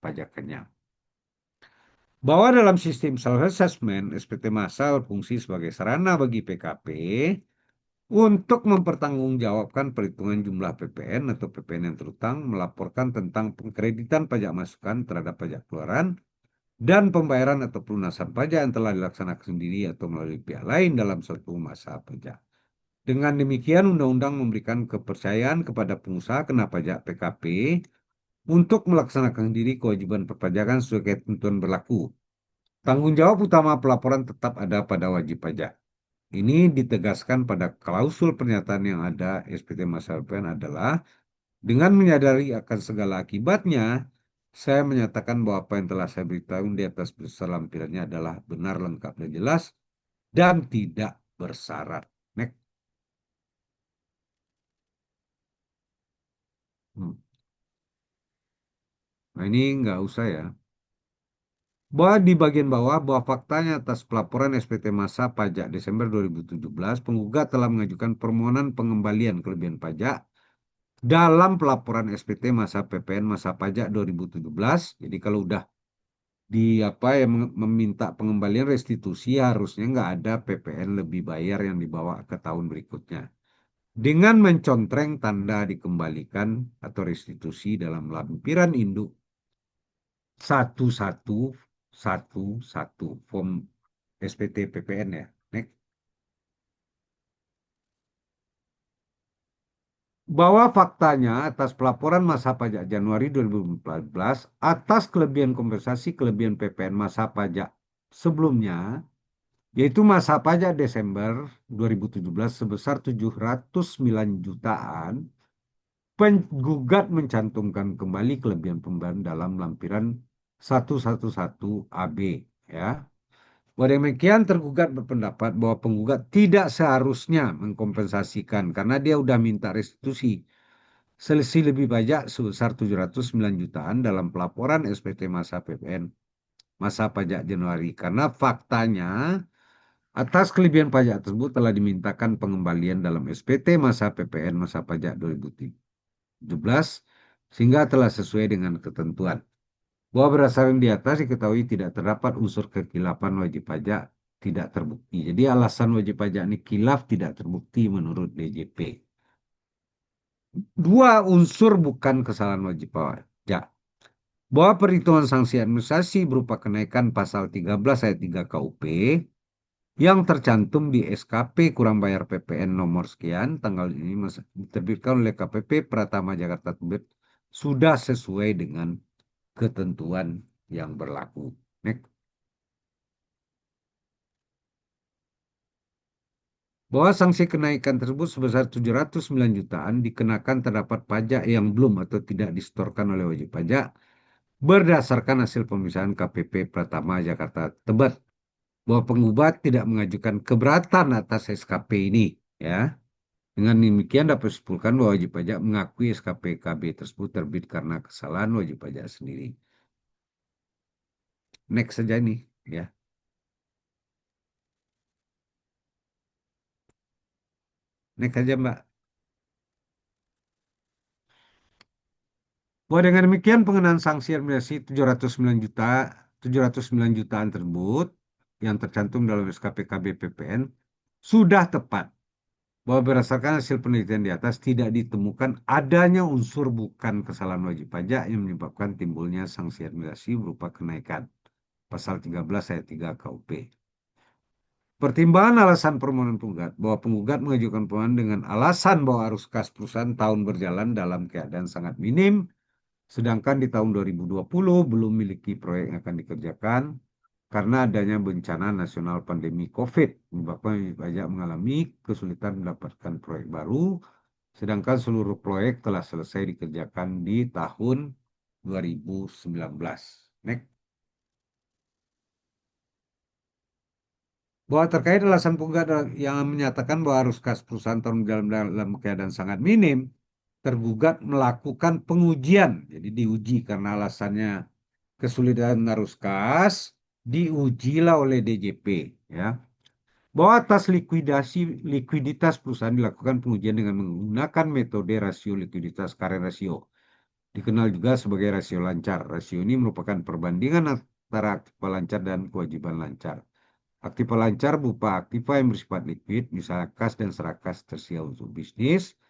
pajakannya. Bahwa dalam sistem self-assessment, SPT Massal berfungsi sebagai sarana bagi PKP untuk mempertanggungjawabkan perhitungan jumlah PPN atau PPN yang terutang, melaporkan tentang pengkreditan pajak masukan terhadap pajak keluaran, dan pembayaran atau pelunasan pajak yang telah dilaksanakan sendiri atau melalui pihak lain dalam suatu masa pajak. Dengan demikian, undang-undang memberikan kepercayaan kepada pengusaha kena pajak PKP untuk melaksanakan diri kewajiban perpajakan sesuai ketentuan berlaku. Tanggung jawab utama pelaporan tetap ada pada wajib pajak. Ini ditegaskan pada klausul pernyataan yang ada SPT Masa PPN adalah dengan menyadari akan segala akibatnya, saya menyatakan bahwa apa yang telah saya beritahu di atas beserta lampirannya adalah benar, lengkap, dan jelas, dan tidak bersyarat. Next. Nah, ini nggak usah ya. Bahwa di bagian bawah, bahwa faktanya atas pelaporan SPT Masa Pajak Desember 2017, penggugat telah mengajukan permohonan pengembalian kelebihan pajak dalam pelaporan SPT Masa PPN Masa Pajak 2017. Jadi kalau udah di apa yang meminta pengembalian restitusi, harusnya nggak ada PPN lebih bayar yang dibawa ke tahun berikutnya. Dengan mencontreng tanda dikembalikan atau restitusi dalam lampiran induk 1111 form SPT PPN ya. Next. Bahwa faktanya atas pelaporan masa pajak Januari 2014 atas kelebihan kompensasi kelebihan PPN masa pajak sebelumnya, yaitu masa pajak Desember 2017 sebesar 709 jutaan, penggugat mencantumkan kembali kelebihan pembayaran dalam lampiran 111 AB ya. Demikian tergugat berpendapat bahwa penggugat tidak seharusnya mengkompensasikan karena dia udah minta restitusi selisih lebih banyak sebesar 709 jutaan dalam pelaporan SPT Masa PPN Masa Pajak Januari karena faktanya atas kelebihan pajak tersebut telah dimintakan pengembalian dalam SPT Masa PPN Masa Pajak 2017 sehingga telah sesuai dengan ketentuan. Bahwa berdasarkan di atas diketahui tidak terdapat unsur kekilafan wajib pajak tidak terbukti. Jadi alasan wajib pajak ini kilaf tidak terbukti menurut DJP. Dua unsur bukan kesalahan wajib pajak. Bahwa perhitungan sanksi administrasi berupa kenaikan pasal 13 ayat 3 KUP yang tercantum di SKP kurang bayar PPN nomor sekian tanggal ini diterbitkan oleh KPP Pratama Jakarta Tibet sudah sesuai dengan ketentuan yang berlaku. Next. Bahwa sanksi kenaikan tersebut sebesar 709 jutaan dikenakan terdapat pajak yang belum atau tidak disetorkan oleh wajib pajak berdasarkan hasil pemeriksaan KPP Pratama Jakarta Tebet. Bahwa penggugat tidak mengajukan keberatan atas SKP ini ya. Dengan demikian dapat disimpulkan bahwa wajib pajak mengakui SKP KB tersebut terbit karena kesalahan wajib pajak sendiri. Next saja nih ya. Next aja Mbak. Bahwa dengan demikian pengenaan sanksi administrasi 709 jutaan tersebut yang tercantum dalam SKP KB PPN sudah tepat. Bahwa berdasarkan hasil penelitian di atas tidak ditemukan adanya unsur bukan kesalahan wajib pajak yang menyebabkan timbulnya sanksi administrasi berupa kenaikan pasal 13 ayat 3 KUP. Pertimbangan alasan permohonan penggugat bahwa penggugat mengajukan permohonan dengan alasan bahwa arus kas perusahaan tahun berjalan dalam keadaan sangat minim, sedangkan di tahun 2020 belum memiliki proyek yang akan dikerjakan karena adanya bencana nasional pandemi COVID, menyebabkan pajak mengalami kesulitan mendapatkan proyek baru, sedangkan seluruh proyek telah selesai dikerjakan di tahun 2019. Next. Bahwa terkait alasan penggugat yang menyatakan bahwa arus kas perusahaan tahun dalam keadaan sangat minim, tergugat melakukan pengujian, jadi diuji karena alasannya kesulitan arus kas, diujilah oleh DJP, ya. Bahwa atas likuiditas perusahaan dilakukan pengujian dengan menggunakan metode rasio likuiditas current ratio, dikenal juga sebagai rasio lancar. Rasio ini merupakan perbandingan antara aktiva lancar dan kewajiban lancar. Aktiva lancar berupa aktiva yang bersifat likuid, misalnya kas dan serakas tersedia untuk bisnis.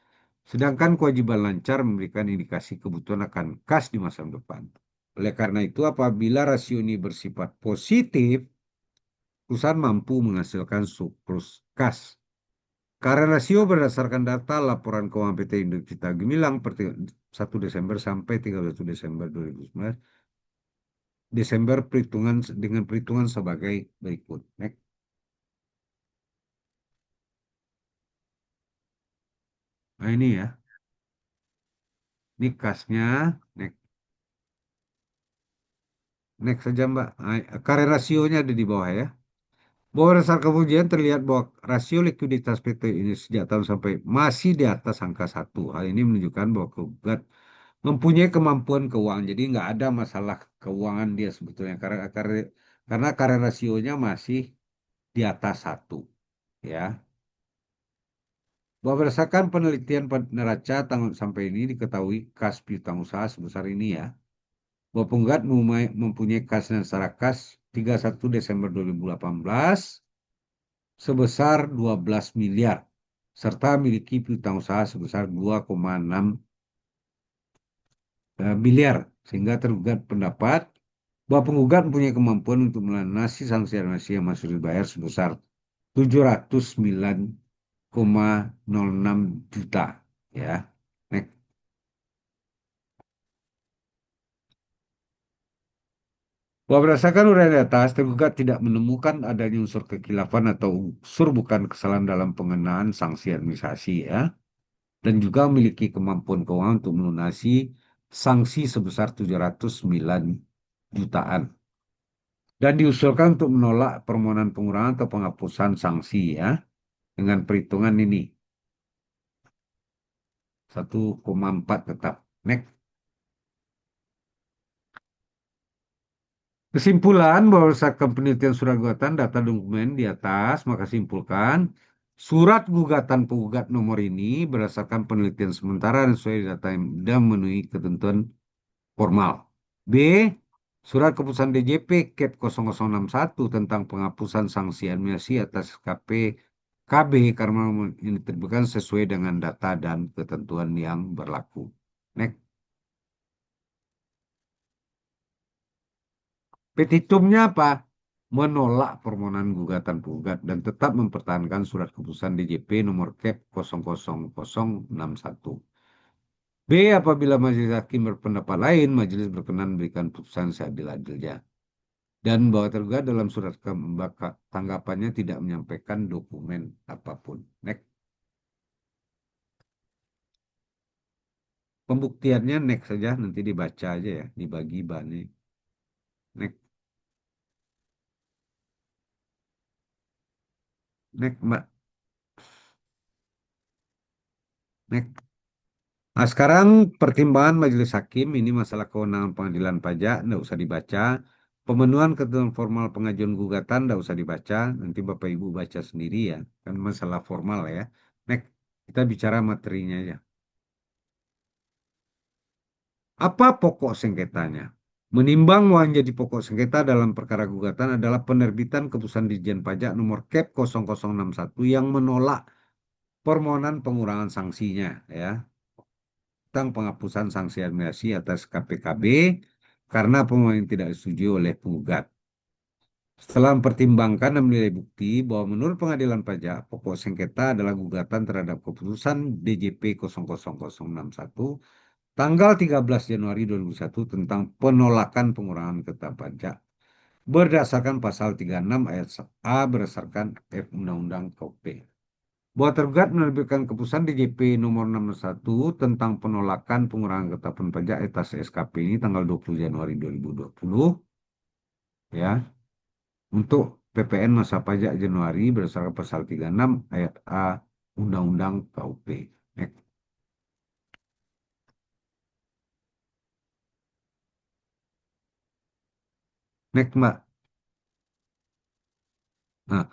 Sedangkan kewajiban lancar memberikan indikasi kebutuhan akan kas di masa depan. Oleh karena itu, apabila rasio ini bersifat positif, perusahaan mampu menghasilkan surplus kas. Karena rasio berdasarkan data laporan keuangan PT Induk Cipta Gemilang 1 Desember sampai 31 Desember 2019. Desember perhitungan dengan perhitungan sebagai berikut. Next. Nah ini ya, ini kasnya. Next, next saja Mbak. Nah, current rasionya ada di bawah ya. Bahwa berdasarkan kajian terlihat bahwa rasio likuiditas PT ini sejak tahun sampai masih di atas angka 1. Hal ini menunjukkan bahwa penggugat mempunyai kemampuan keuangan. Jadi nggak ada masalah keuangan dia sebetulnya karena current rasionya masih di atas 1. Ya. Bahwa berdasarkan penelitian neraca tanggal sampai ini diketahui kas piutang usaha sebesar ini ya. Bahwa penggugat mempunyai kas dan secara kas 31 Desember 2018 sebesar 12 miliar serta memiliki piutang usaha sebesar 2,6 miliar sehingga tergugat pendapat bahwa penggugat mempunyai kemampuan untuk melunasi sanksi administrasi yang masih dibayar sebesar 709,06 juta ya. Next. Bahwa berdasarkan uraian di atas, tergugat tidak menemukan adanya unsur kekhilafan atau unsur bukan kesalahan dalam pengenaan sanksi administrasi ya, dan juga memiliki kemampuan keuangan untuk melunasi sanksi sebesar 709 jutaan. Dan diusulkan untuk menolak permohonan pengurangan atau penghapusan sanksi ya, dengan perhitungan ini 1,4 tetap. Next. Kesimpulan bahwa berdasarkan penelitian surat gugatan data dokumen di atas, maka simpulkan surat gugatan penggugat nomor ini berdasarkan penelitian sementara dan sesuai data yang dan memenuhi ketentuan formal. B. Surat keputusan DJP Cap 0061 tentang penghapusan sanksi administrasi atas KB karena ini diterbitkan sesuai dengan data dan ketentuan yang berlaku. Next. Petitumnya apa? Menolak permohonan gugatan penggugat dan tetap mempertahankan surat keputusan DJP nomor Cap 00061. B. Apabila majelis hakim berpendapat lain, majelis berkenan memberikan putusan seadil-adilnya. Dan bahwa tergugat dalam surat tanggapannya tidak menyampaikan dokumen apapun. Next. Pembuktiannya next saja, nanti dibaca aja ya, dibagi bani. Next. Next, Mbak. Next. Nah, sekarang pertimbangan majelis hakim ini masalah kewenangan pengadilan pajak, enggak usah dibaca. Pemenuhan ketentuan formal pengajuan gugatan enggak usah dibaca. Nanti Bapak Ibu baca sendiri ya. Kan masalah formal ya. Next, kita bicara materinya aja. Apa pokok sengketanya? Menimbang uang jadi pokok sengketa dalam perkara gugatan adalah penerbitan keputusan Ditjen Pajak nomor Cap 0061 yang menolak permohonan pengurangan sanksinya ya. Tentang penghapusan sanksi administrasi atas KPKB karena pemohon tidak disetujui oleh penggugat. Setelah mempertimbangkan dan menilai bukti bahwa menurut pengadilan pajak, pokok sengketa adalah gugatan terhadap keputusan DJP 00061 tanggal 13 Januari 2001 tentang penolakan pengurangan ketentuan pajak berdasarkan pasal 36 ayat A berdasarkan F Undang-Undang KUP. Bahwa tergugat menerbitkan keputusan DJP nomor 61 tentang penolakan pengurangan ketetapan pajak atas SKP ini tanggal 20 Januari 2020 ya untuk PPN masa pajak Januari berdasarkan pasal 36 ayat A Undang-Undang KUP. Next. Next, Mbak. Nah,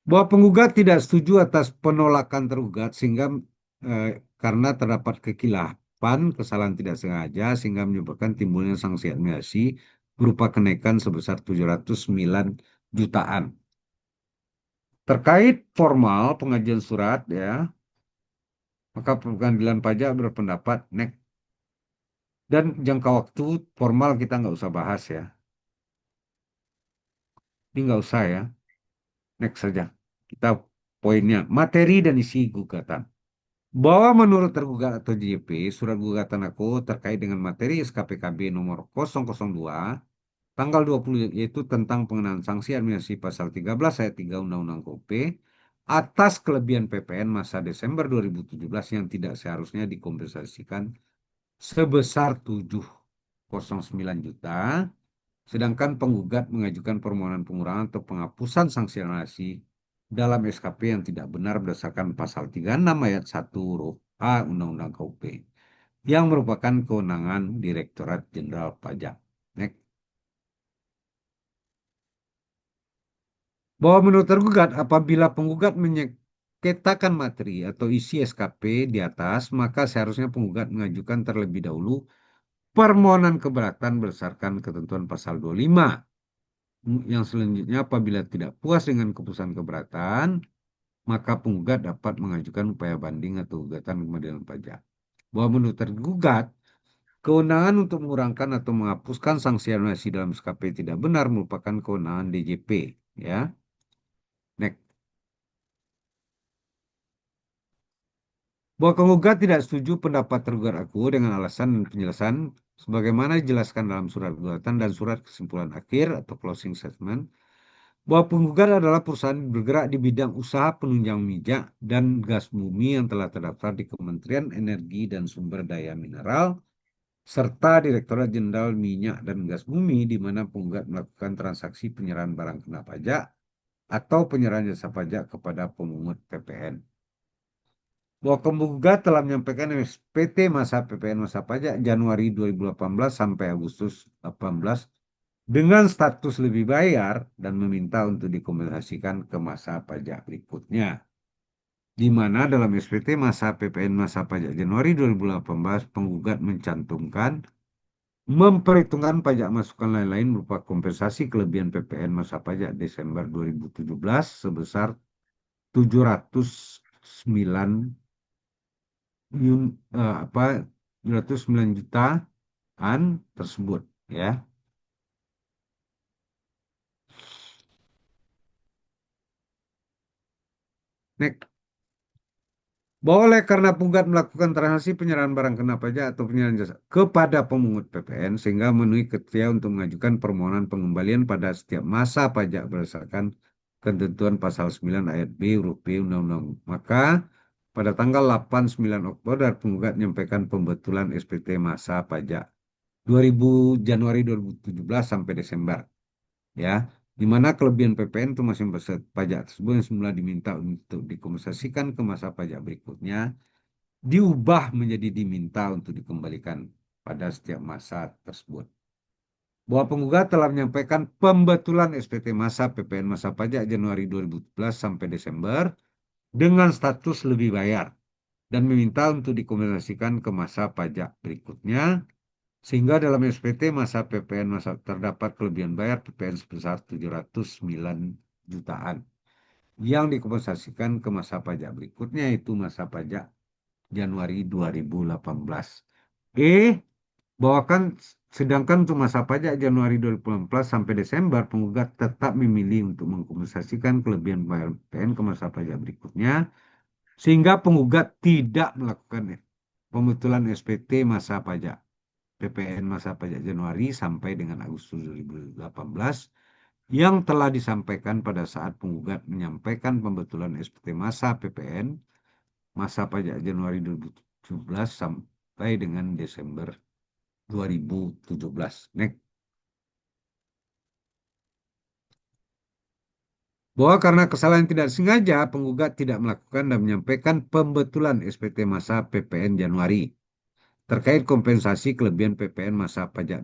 bahwa penggugat tidak setuju atas penolakan tergugat sehingga eh, karena terdapat kekhilafan, kesalahan tidak sengaja sehingga menyebabkan timbulnya sanksi administrasi berupa kenaikan sebesar 709 jutaan. Terkait formal pengajuan surat ya, maka pengadilan pajak berpendapat next dan jangka waktu formal kita nggak usah bahas ya. Ini nggak usah ya. Next saja. Kita poinnya materi dan isi gugatan. Bahwa menurut tergugat atau JP, surat gugatan aku terkait dengan materi SKPKB nomor 002 tanggal 20 yaitu tentang pengenaan sanksi administrasi pasal 13 ayat 3 Undang-Undang KUP atas kelebihan PPN masa Desember 2017 yang tidak seharusnya dikompensasikan sebesar 709 juta. Sedangkan penggugat mengajukan permohonan pengurangan atau penghapusan sanksi administrasi dalam SKP yang tidak benar berdasarkan pasal 36 ayat 1 huruf A Undang-Undang KUP yang merupakan kewenangan Direktorat Jenderal Pajak. Next. Bahwa menurut tergugat apabila penggugat menyengketakan materi atau isi SKP di atas, maka seharusnya penggugat mengajukan terlebih dahulu permohonan keberatan berdasarkan ketentuan pasal 25. Yang selanjutnya apabila tidak puas dengan keputusan keberatan, maka penggugat dapat mengajukan upaya banding atau gugatan ke pengadilan pajak. Bahwa menurut tergugat, kewenangan untuk mengurangkan atau menghapuskan sanksi administrasi dalam SKP tidak benar merupakan kewenangan DJP, ya. Next. Bahwa penggugat tidak setuju pendapat tergugat aku dengan alasan dan penjelasan sebagaimana dijelaskan dalam surat gugatan dan surat kesimpulan akhir atau closing statement bahwa penggugat adalah perusahaan bergerak di bidang usaha penunjang minyak dan gas bumi yang telah terdaftar di Kementerian Energi dan Sumber Daya Mineral serta Direktorat Jenderal Minyak dan Gas Bumi di mana penggugat melakukan transaksi penyerahan barang kena pajak atau penyerahan jasa pajak kepada pemungut PPN. Bahwa penggugat telah menyampaikan SPT masa PPN masa pajak Januari 2018 sampai Agustus 18 dengan status lebih bayar dan meminta untuk dikompensasikan ke masa pajak berikutnya. Di mana dalam SPT masa PPN masa pajak Januari 2018 penggugat mencantumkan memperhitungkan pajak masukan lain-lain berupa kompensasi kelebihan PPN masa pajak Desember 2017 sebesar 709 apa 709 jutaan tersebut, ya. Next. Bahwa oleh karena penggugat melakukan transaksi penyerahan barang kena pajak atau penyerahan jasa kepada pemungut PPN sehingga memenuhi kriteria untuk mengajukan permohonan pengembalian pada setiap masa pajak berdasarkan ketentuan pasal 9 ayat B huruf B Undang-Undang. Maka pada tanggal 8-9 Oktober penggugat menyampaikan pembetulan SPT masa pajak 2000 Januari 2017 sampai Desember, ya, di mana kelebihan PPN itu masing pajak tersebut yang semula diminta untuk dikompensasikan ke masa pajak berikutnya diubah menjadi diminta untuk dikembalikan pada setiap masa tersebut. Bahwa penggugat telah menyampaikan pembetulan SPT masa PPN masa pajak Januari 2017 sampai Desember dengan status lebih bayar dan meminta untuk dikompensasikan ke masa pajak berikutnya sehingga dalam SPT masa PPN masa terdapat kelebihan bayar PPN sebesar 709 jutaan yang dikompensasikan ke masa pajak berikutnya yaitu masa pajak Januari 2018. Bahwa kan sedangkan untuk masa pajak Januari 2018 sampai Desember penggugat tetap memilih untuk mengkompensasikan kelebihan bayar PPN ke masa pajak berikutnya sehingga penggugat tidak melakukan pembetulan SPT masa pajak PPN masa pajak Januari sampai dengan Agustus 2018 yang telah disampaikan pada saat penggugat menyampaikan pembetulan SPT masa PPN masa pajak Januari 2017 sampai dengan Desember 2017. Next. Bahwa karena kesalahan tidak sengaja, penggugat tidak melakukan dan menyampaikan pembetulan SPT masa PPN Januari terkait kompensasi kelebihan PPN masa pajak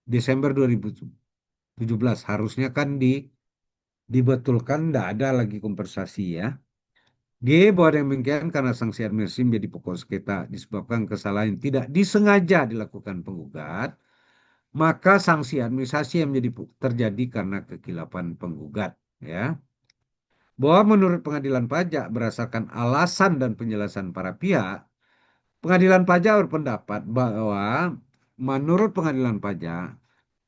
Desember 2017. Harusnya kan dibetulkan, tidak ada lagi kompensasi, ya. Bahwa demikian karena sanksi administrasi menjadi pokok sengketa disebabkan kesalahan yang tidak disengaja dilakukan penggugat, maka sanksi administrasi yang menjadi terjadi karena kekilapan penggugat, ya. Bahwa menurut pengadilan pajak berdasarkan alasan dan penjelasan para pihak, pengadilan pajak berpendapat bahwa menurut pengadilan pajak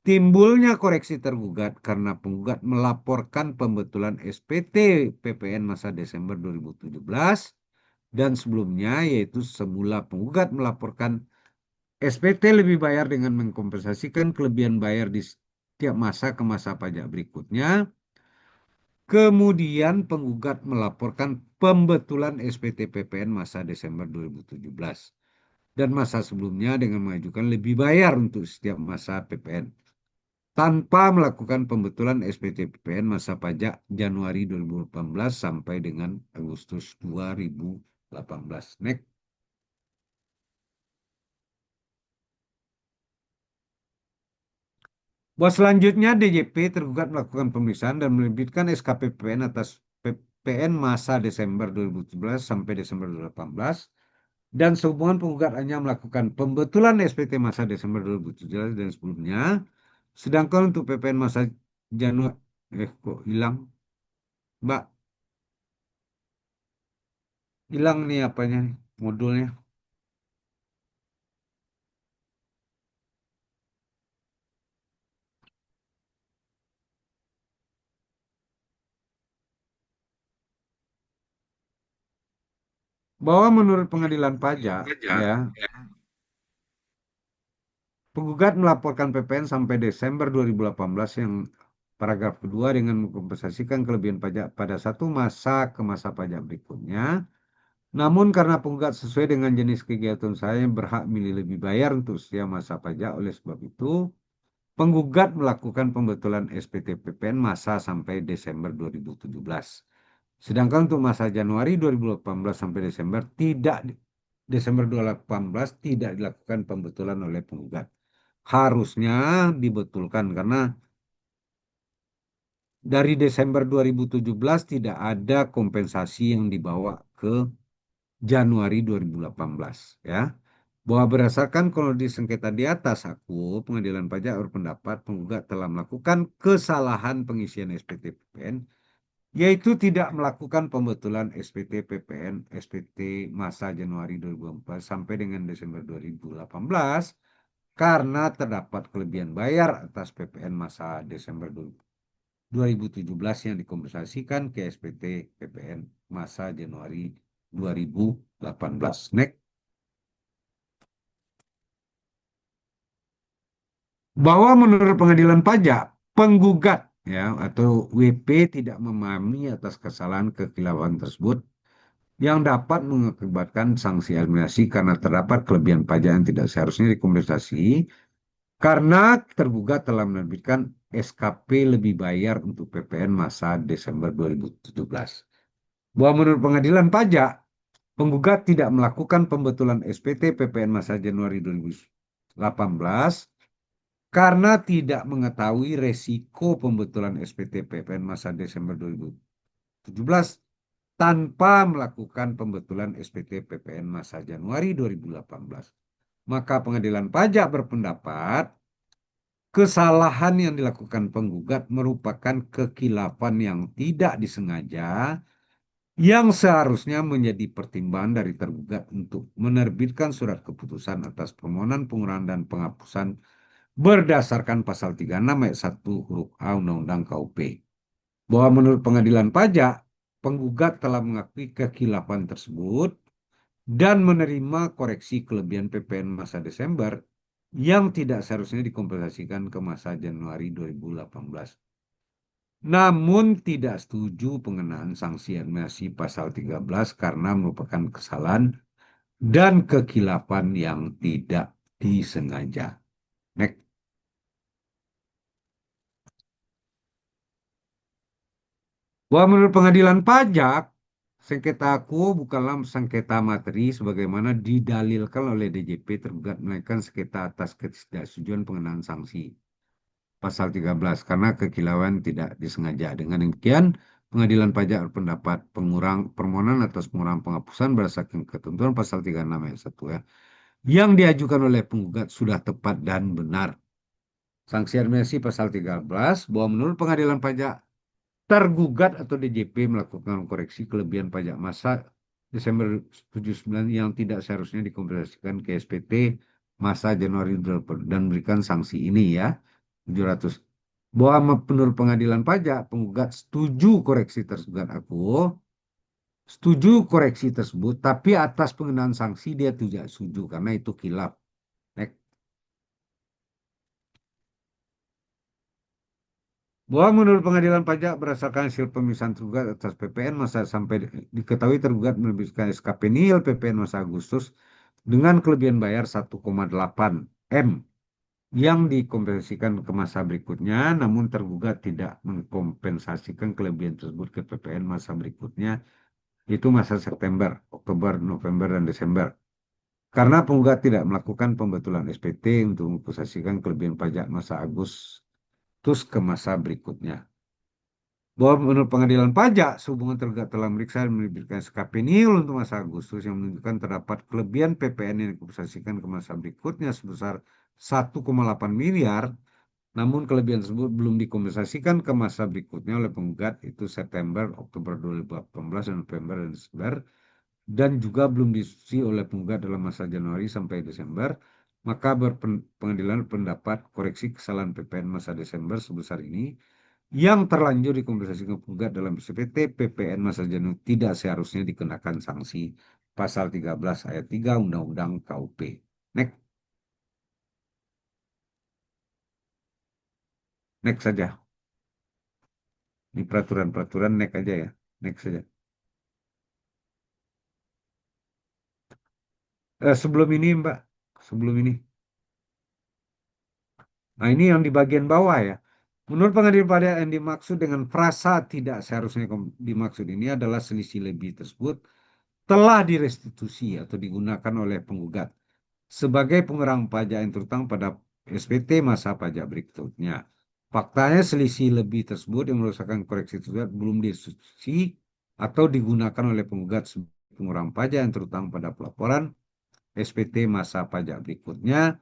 timbulnya koreksi tergugat karena penggugat melaporkan pembetulan SPT PPN masa Desember 2017 dan sebelumnya, yaitu semula penggugat melaporkan SPT lebih bayar dengan mengkompensasikan kelebihan bayar di setiap masa ke masa pajak berikutnya. Kemudian penggugat melaporkan pembetulan SPT PPN masa Desember 2017 dan masa sebelumnya dengan mengajukan lebih bayar untuk setiap masa PPN tanpa melakukan pembetulan SPT PPN masa pajak Januari 2018 sampai dengan Agustus 2018. Next. Bahwa selanjutnya DJP tergugat melakukan pemeriksaan dan menerbitkan SKP PPN atas PPN masa Desember 2017 sampai Desember 2018 dan sehubungan penggugat hanya melakukan pembetulan SPT masa Desember 2017 dan sebelumnya, sedangkan untuk PPN masa Januari kok hilang, Mbak? Hilang nih apanya modulnya. Bahwa menurut pengadilan pajak, ya, penggugat melaporkan PPN sampai Desember 2018 yang paragraf kedua dengan mengkompensasikan kelebihan pajak pada satu masa ke masa pajak berikutnya. Namun karena penggugat sesuai dengan jenis kegiatan saya yang berhak milih lebih bayar untuk setiap masa pajak, oleh sebab itu penggugat melakukan pembetulan SPT PPN masa sampai Desember 2017. Sedangkan untuk masa Januari 2018 sampai Desember 2018 tidak dilakukan pembetulan oleh penggugat. Harusnya dibetulkan karena dari Desember 2017 tidak ada kompensasi yang dibawa ke Januari 2018, ya. Bahwa berdasarkan kronologi sengketa di atas, Pengadilan Pajak berpendapat penggugat telah melakukan kesalahan pengisian SPT PPN, yaitu tidak melakukan pembetulan SPT PPN SPT masa Januari 2014 sampai dengan Desember 2018 karena terdapat kelebihan bayar atas PPN masa Desember 2017 yang dikompensasikan ke SPT PPN masa Januari 2018. Next. Bahwa menurut pengadilan pajak, penggugat ya atau WP tidak memahami atas kesalahan kekhilafan tersebut yang dapat mengakibatkan sanksi administrasi karena terdapat kelebihan pajak yang tidak seharusnya dikompensasi karena tergugat telah menerbitkan SKP lebih bayar untuk PPN masa Desember 2017. Bahwa menurut pengadilan pajak, penggugat tidak melakukan pembetulan SPT PPN masa Januari 2018 karena tidak mengetahui resiko pembetulan SPT PPN masa Desember 2017 tanpa melakukan pembetulan SPT PPN masa Januari 2018. Maka pengadilan pajak berpendapat kesalahan yang dilakukan penggugat merupakan kekhilafan yang tidak disengaja yang seharusnya menjadi pertimbangan dari tergugat untuk menerbitkan surat keputusan atas permohonan pengurangan dan penghapusan berdasarkan pasal 36 ayat 1 huruf A Undang-Undang KUP. Bahwa menurut pengadilan pajak, penggugat telah mengakui kekhilafan tersebut dan menerima koreksi kelebihan PPN masa Desember yang tidak seharusnya dikompensasikan ke masa Januari 2018. Namun tidak setuju pengenaan sanksi administrasi pasal 13 karena merupakan kesalahan dan kekhilafan yang tidak disengaja. Next. Bahwa menurut pengadilan pajak, sengketa aku bukanlah sengketa materi sebagaimana didalilkan oleh DJP tergugat melainkan sengketa atas ketidaksetujuan pengenaan sanksi pasal 13 karena kekhilafan tidak disengaja. Dengan demikian, pengadilan pajak berpendapat permohonan atas pengurangan penghapusan berdasarkan ketentuan pasal 36 ayat 1 ya, yang diajukan oleh penggugat sudah tepat dan benar. Sanksi administrasi pasal 13 bahwa menurut pengadilan pajak tergugat atau DJP melakukan koreksi kelebihan pajak masa Desember 79 yang tidak seharusnya dikompensasikan ke SPT masa Januari dan memberikan sanksi ini ya 700. Bahwa menurut pengadilan pajak penggugat setuju koreksi tersebut setuju koreksi tersebut, tapi atas pengenaan sanksi dia tidak setuju karena itu khilaf. Next. Bahwa menurut pengadilan pajak berdasarkan hasil pemeriksaan tergugat atas PPN masa sampai diketahui tergugat menerbitkan SKP nihil PPN masa Agustus dengan kelebihan bayar 1,8 M yang dikompensasikan ke masa berikutnya, namun tergugat tidak mengkompensasikan kelebihan tersebut ke PPN masa berikutnya, itu masa September, Oktober, November, dan Desember. Karena penggugat tidak melakukan pembetulan SPT untuk mengkompensasikan kelebihan pajak masa Agustus ke masa berikutnya. Bahwa menurut pengadilan pajak, sehubungan tergugat telah meriksa dan menerbitkan SKP nihil untuk masa Agustus yang menunjukkan terdapat kelebihan PPN yang dikompensasikan ke masa berikutnya sebesar 1,8 miliar, namun kelebihan tersebut belum dikompensasikan ke masa berikutnya oleh penggugat, itu September, Oktober 2018, dan November dan Desember, dan juga belum diskusi oleh penggugat dalam masa Januari sampai Desember, maka pengadilan pendapat koreksi kesalahan PPN masa Desember sebesar ini yang terlanjur dikompensasikan penggugat dalam SPT PPN masa Januari tidak seharusnya dikenakan sanksi pasal 13 ayat 3 Undang-Undang KUP. Next, next saja. Ini peraturan-peraturan next aja ya. Next saja. Sebelum ini Mbak, sebelum ini. Nah, ini yang di bagian bawah ya. Menurut pengadilan pajak yang dimaksud dengan frasa tidak seharusnya dimaksud ini adalah selisih lebih tersebut telah direstitusi atau digunakan oleh penggugat sebagai pengerang pajak yang terutang pada SPT masa pajak berikutnya. Faktanya selisih lebih tersebut yang merupakan koreksi tersebut belum direstitusi atau digunakan oleh penggugat sebagai pengerang pajak yang terutang pada pelaporan SPT masa pajak berikutnya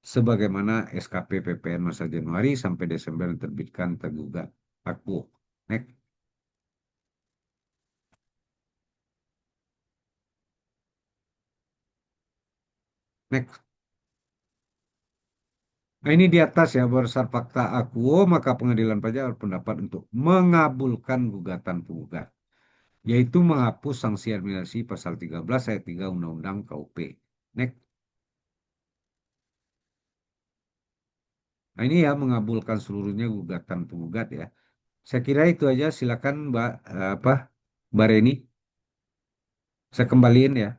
sebagaimana SKP PPN masa Januari sampai Desember yang terbitkan tergugat. Aku. Next. Next. Nah, ini di atas ya, berdasar fakta akuo, maka pengadilan pajak berpendapat untuk mengabulkan gugatan penggugat, yaitu menghapus sanksi administrasi pasal 13 ayat 3 Undang-Undang KUP. Next. Nah, ini ya mengabulkan seluruhnya gugatan penggugat ya. Saya kira itu aja. Silakan Mbak Mbak Reni. Saya kembaliin ya.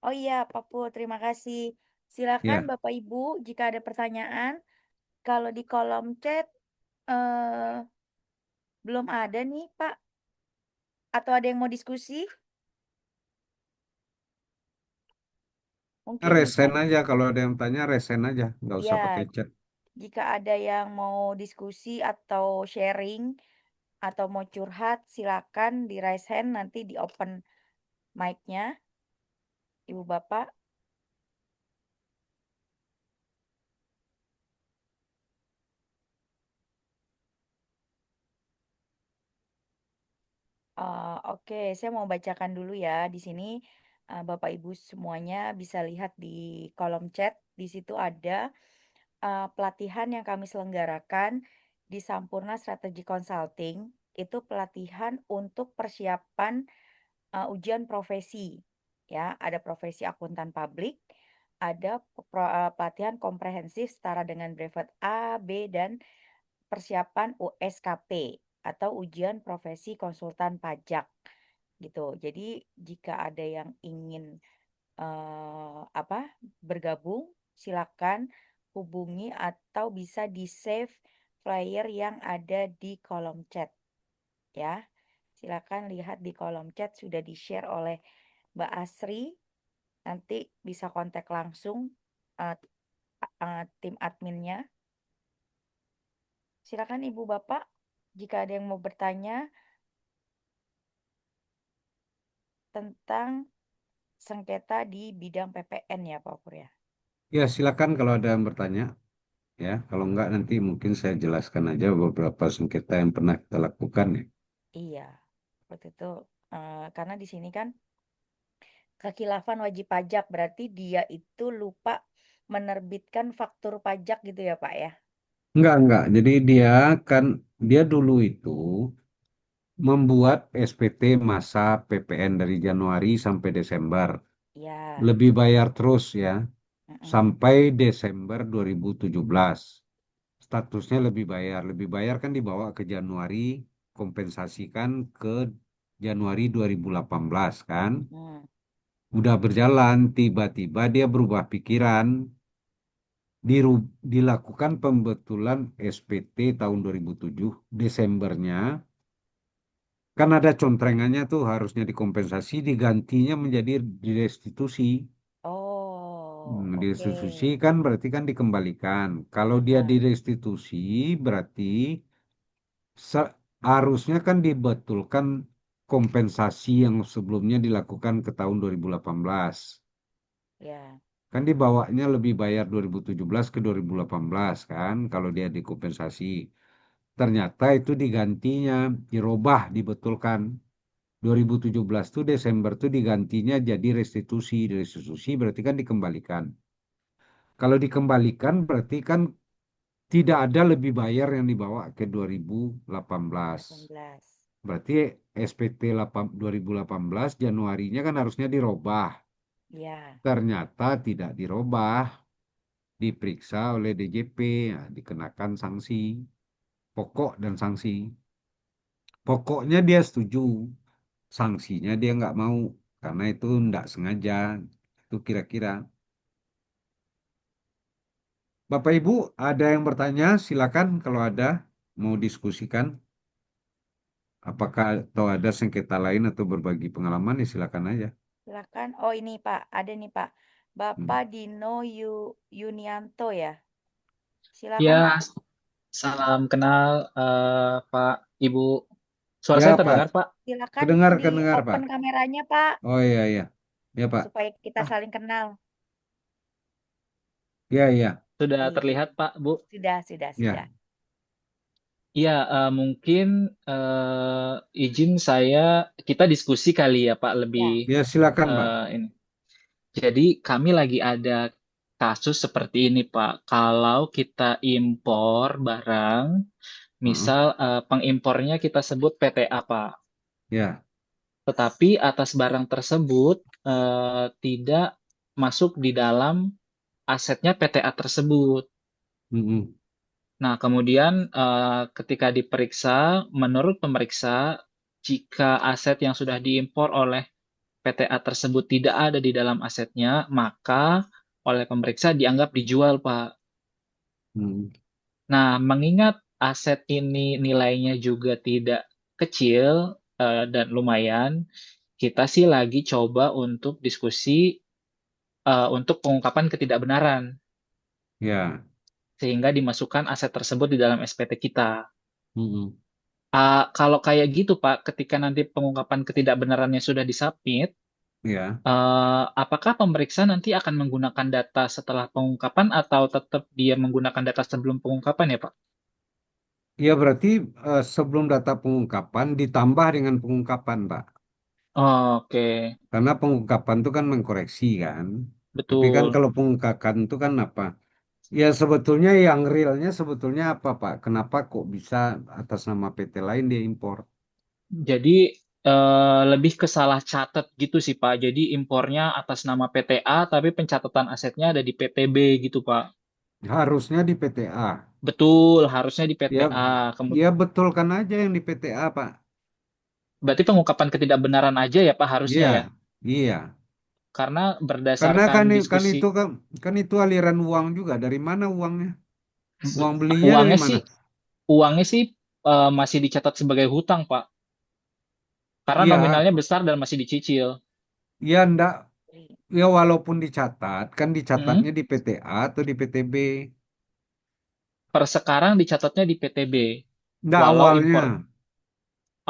Oh iya, Pak Pu, terima kasih. Silakan Ya, Bapak Ibu, jika ada pertanyaan, kalau di kolom chat eh, belum ada nih, Pak. Atau ada yang mau diskusi? Mungkin bisa, resen aja kalau ada yang tanya resen aja, nggak usah ya, pakai chat. jika ada yang mau diskusi atau sharing atau mau curhat, silakan di raise hand, nanti di open mic-nya, Ibu Bapak. Oke, saya mau bacakan dulu ya. Di sini Bapak Ibu semuanya bisa lihat di kolom chat. Di situ ada pelatihan yang kami selenggarakan di Sampurna Strategi Consulting. Itu pelatihan untuk persiapan ujian profesi. Ya, ada profesi akuntan publik, ada pelatihan komprehensif setara dengan brevet A, B, dan persiapan USKP atau ujian profesi konsultan pajak gitu. Jadi jika ada yang ingin bergabung, silakan hubungi atau bisa di-save flyer yang ada di kolom chat ya. Silakan lihat di kolom chat sudah di-share oleh Mbak Asri. Nanti bisa kontak langsung uh, tim adminnya. Silakan Ibu Bapak jika ada yang mau bertanya tentang sengketa di bidang PPN ya Pak Pur ya. Ya, silakan kalau ada yang bertanya. Ya, kalau enggak nanti mungkin saya jelaskan aja beberapa sengketa yang pernah kita lakukan ya. Iya, seperti itu. Karena di sini kan kekhilafan wajib pajak berarti dia itu lupa menerbitkan faktur pajak gitu ya Pak ya. Enggak. Jadi dia kan dia dulu itu membuat SPT masa PPN dari Januari sampai Desember. Ya. Lebih bayar terus ya, Mm-mm. sampai Desember 2017. Statusnya lebih bayar. Lebih bayar kan dibawa ke Januari, kompensasikan ke Januari 2018 kan. Mm. Udah berjalan, tiba-tiba dia berubah pikiran. Dilakukan pembetulan SPT tahun 2007, Desembernya. Kan ada contrengannya tuh harusnya dikompensasi, digantinya menjadi direstitusi. Oh, Direstitusi oke. kan berarti kan dikembalikan. Kalau dia Ah, direstitusi berarti harusnya kan dibetulkan kompensasi yang sebelumnya dilakukan ke tahun 2018. ya. Kan dibawanya lebih bayar 2017 ke 2018 kan kalau dia dikompensasi. Ternyata itu digantinya, dirubah, dibetulkan. 2017 tuh Desember tuh digantinya jadi restitusi. Restitusi berarti kan dikembalikan. Kalau dikembalikan berarti kan tidak ada lebih bayar yang dibawa ke 2018. 18. Berarti SPT 2018 Januarinya kan harusnya dirubah. Ya. Ternyata tidak dirubah. Diperiksa oleh DJP, ya, dikenakan sanksi pokok dan sanksi. Pokoknya dia setuju, sanksinya dia nggak mau karena itu nggak sengaja. Itu kira-kira. Bapak Ibu, ada yang bertanya? Silakan kalau ada mau diskusikan. Apakah atau ada sengketa lain atau berbagi pengalaman ya silakan aja. Silakan. Oh, ini Pak, ada nih Pak. Hmm. Bapak Dino Yunianto ya. Silakan Ya, Pak. salam kenal Pak, Ibu. Suara Ya saya terdengar, Pak, Pak? Silakan kedengar di kedengar Pak. open kameranya Pak, Oh iya iya, ya Pak. supaya kita Ah, saling kenal. Iya iya, sudah Iya. terlihat, Pak, Bu. Sudah. ya Iya, mungkin izin saya kita diskusi kali ya, Pak, lebih Ya. ya silakan Pak. ini. Jadi kami lagi ada kasus seperti ini, Pak. Kalau kita impor barang, Heeh. misal pengimpornya kita sebut PTA, Pak. Ya, Tetapi atas barang tersebut tidak masuk di dalam asetnya PTA tersebut. mm-mm. Nah, kemudian ketika diperiksa, menurut pemeriksa, jika aset yang sudah diimpor oleh PTA tersebut tidak ada di dalam asetnya, maka oleh pemeriksa dianggap dijual, Pak. Mm. Nah, mengingat aset ini nilainya juga tidak kecil dan lumayan, kita sih lagi coba untuk diskusi untuk pengungkapan ketidakbenaran, Ya, sehingga dimasukkan aset tersebut di dalam SPT kita. mm-mm. Kalau kayak gitu, Pak, ketika nanti pengungkapan ketidakbenarannya sudah disubmit, Ya, apakah pemeriksa nanti akan menggunakan data setelah pengungkapan atau tetap dia menggunakan data sebelum pengungkapan ya, Pak? ya berarti sebelum data pengungkapan ditambah dengan pengungkapan Pak. Oke, Karena pengungkapan itu kan mengkoreksi kan. Tapi kan betul. kalau pengungkapan itu kan apa? Ya sebetulnya yang realnya sebetulnya apa Pak? Kenapa kok bisa atas nama PT lain dia impor? Jadi lebih ke salah catat gitu sih, Pak. Jadi impornya atas nama PTA, tapi pencatatan asetnya ada di PTB gitu, Pak. Harusnya di PTA. Betul, harusnya di Ya, PTA. ya betulkan aja yang di PTA Pak. Berarti pengungkapan ketidakbenaran aja ya, Pak, harusnya ya. Iya, iya. Karena Karena berdasarkan kan, kan diskusi itu kan itu aliran uang juga. Dari mana uangnya? Uang belinya dari uangnya mana? sih uangnya sih masih dicatat sebagai hutang, Pak. Karena Iya, nominalnya besar dan masih dicicil. ya ndak. Ya walaupun dicatat, kan Mm-mm. dicatatnya di PTA atau di PTB. Per sekarang dicatatnya di PTB. Ndak Walau awalnya. impor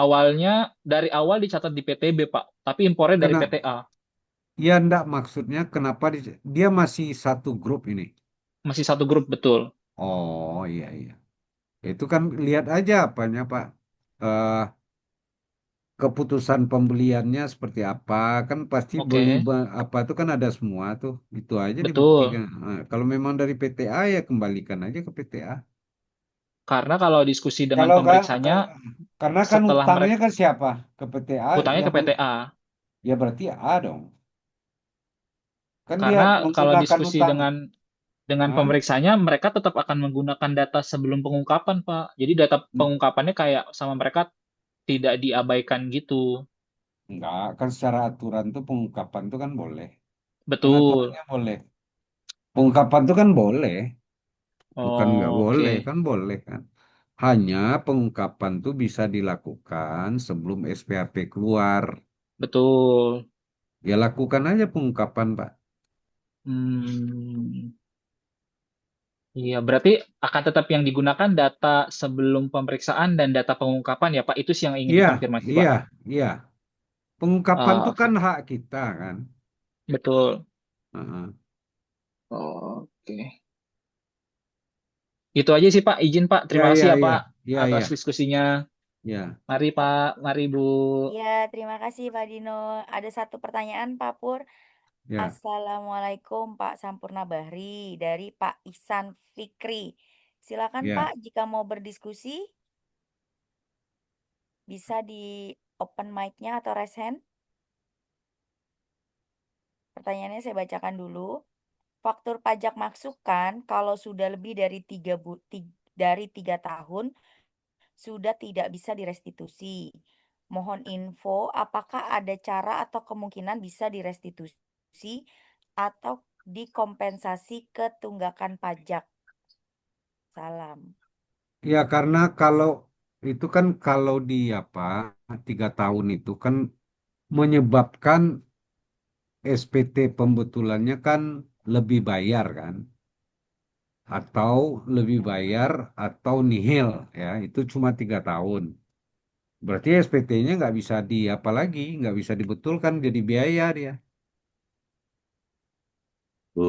awalnya dari awal dicatat di PTB, Pak, tapi impornya dari Kena, PTA. ya ndak maksudnya kenapa dia masih satu grup ini. Masih satu grup betul. Oh iya iya. Itu kan lihat aja apanya Pak. Eh, keputusan pembeliannya seperti apa kan pasti Oke, apa itu kan ada semua tuh itu aja betul. dibuktikan. Nah, kalau memang dari PTA ya kembalikan aja ke PTA. Karena kalau diskusi dengan Kalau nggak, pemeriksanya karena kan setelah utangnya mereka kan siapa? Ke PTA, hutangnya ke PTA. ya berarti A dong. Kan dia Karena kalau menggunakan diskusi utang. dengan Hah? pemeriksanya mereka tetap akan menggunakan data sebelum pengungkapan, Pak. Jadi data pengungkapannya kayak sama mereka tidak diabaikan gitu. Enggak, kan secara aturan tuh pengungkapan tuh kan boleh. Kan Betul. aturannya boleh. Pengungkapan tuh kan boleh, bukan nggak boleh, Oke, kan boleh kan. Hanya pengungkapan tuh bisa dilakukan sebelum SPAP keluar. betul. Ya lakukan aja pengungkapan, Pak. Hmm, iya, berarti akan tetap yang digunakan data sebelum pemeriksaan dan data pengungkapan ya, Pak. Itu sih yang ingin Iya, dikonfirmasi, Pak. iya, iya. Pengungkapan tuh kan Oke, hak kita kan. betul. Heeh. Oke. Itu aja sih, Pak. Izin, Pak. Ya, Terima ya, kasih ya, ya, Pak, ya, atas ya, diskusinya. ya, Mari, Pak. Mari, Bu. Ya, terima kasih Pak Dino. Ada satu pertanyaan Pak Pur. ya, Assalamualaikum Pak Sampurna Bahri dari Pak Ihsan Fikri. Silakan Pak, ya. jika mau berdiskusi bisa di open mic-nya atau raise hand. Pertanyaannya saya bacakan dulu. Faktur pajak masukan kalau sudah lebih dari dari 3 tahun sudah tidak bisa direstitusi. Mohon info apakah ada cara atau kemungkinan bisa direstitusi atau dikompensasi ke tunggakan pajak. Salam. Ya, karena kalau itu kan kalau di apa 3 tahun itu kan menyebabkan SPT pembetulannya kan lebih bayar kan, atau lebih bayar atau nihil ya, itu cuma 3 tahun. Berarti SPT-nya nggak bisa di apa lagi, nggak bisa dibetulkan jadi biaya dia.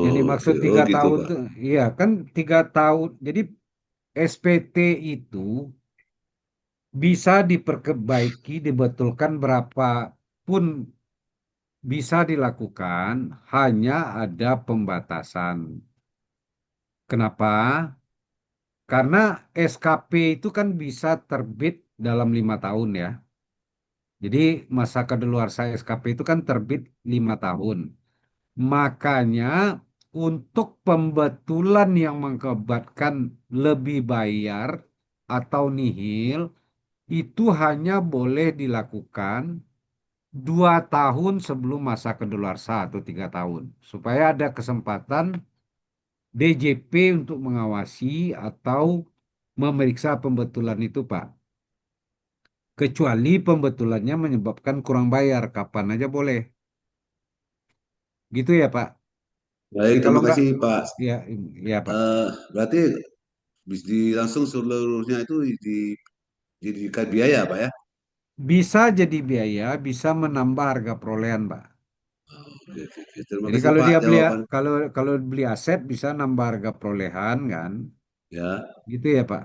Yang Oh, dimaksud oh tiga gitu tahun Pak. tuh, iya kan 3 tahun. Jadi SPT itu bisa diperbaiki, dibetulkan berapapun bisa dilakukan, hanya ada pembatasan. Kenapa? Karena SKP itu kan bisa terbit dalam 5 tahun ya. Jadi masa kadaluarsa SKP itu kan terbit 5 tahun. Makanya untuk pembetulan yang mengakibatkan lebih bayar atau nihil itu hanya boleh dilakukan 2 tahun sebelum masa kedaluarsa atau 3 tahun, supaya ada kesempatan DJP untuk mengawasi atau memeriksa pembetulan itu, Pak. Kecuali pembetulannya menyebabkan kurang bayar, kapan aja boleh. Gitu ya, Pak. Baik, Jadi kalau terima nggak, kasih Pak. ya, ya, Pak. Berarti langsung seluruhnya itu dijadikan biaya Pak ya? Bisa jadi biaya, bisa menambah harga perolehan, Pak. Oke, oke, oke. Terima Jadi kasih kalau Pak dia beli, jawaban. kalau beli aset bisa nambah harga perolehan kan, Ya. gitu ya, Pak.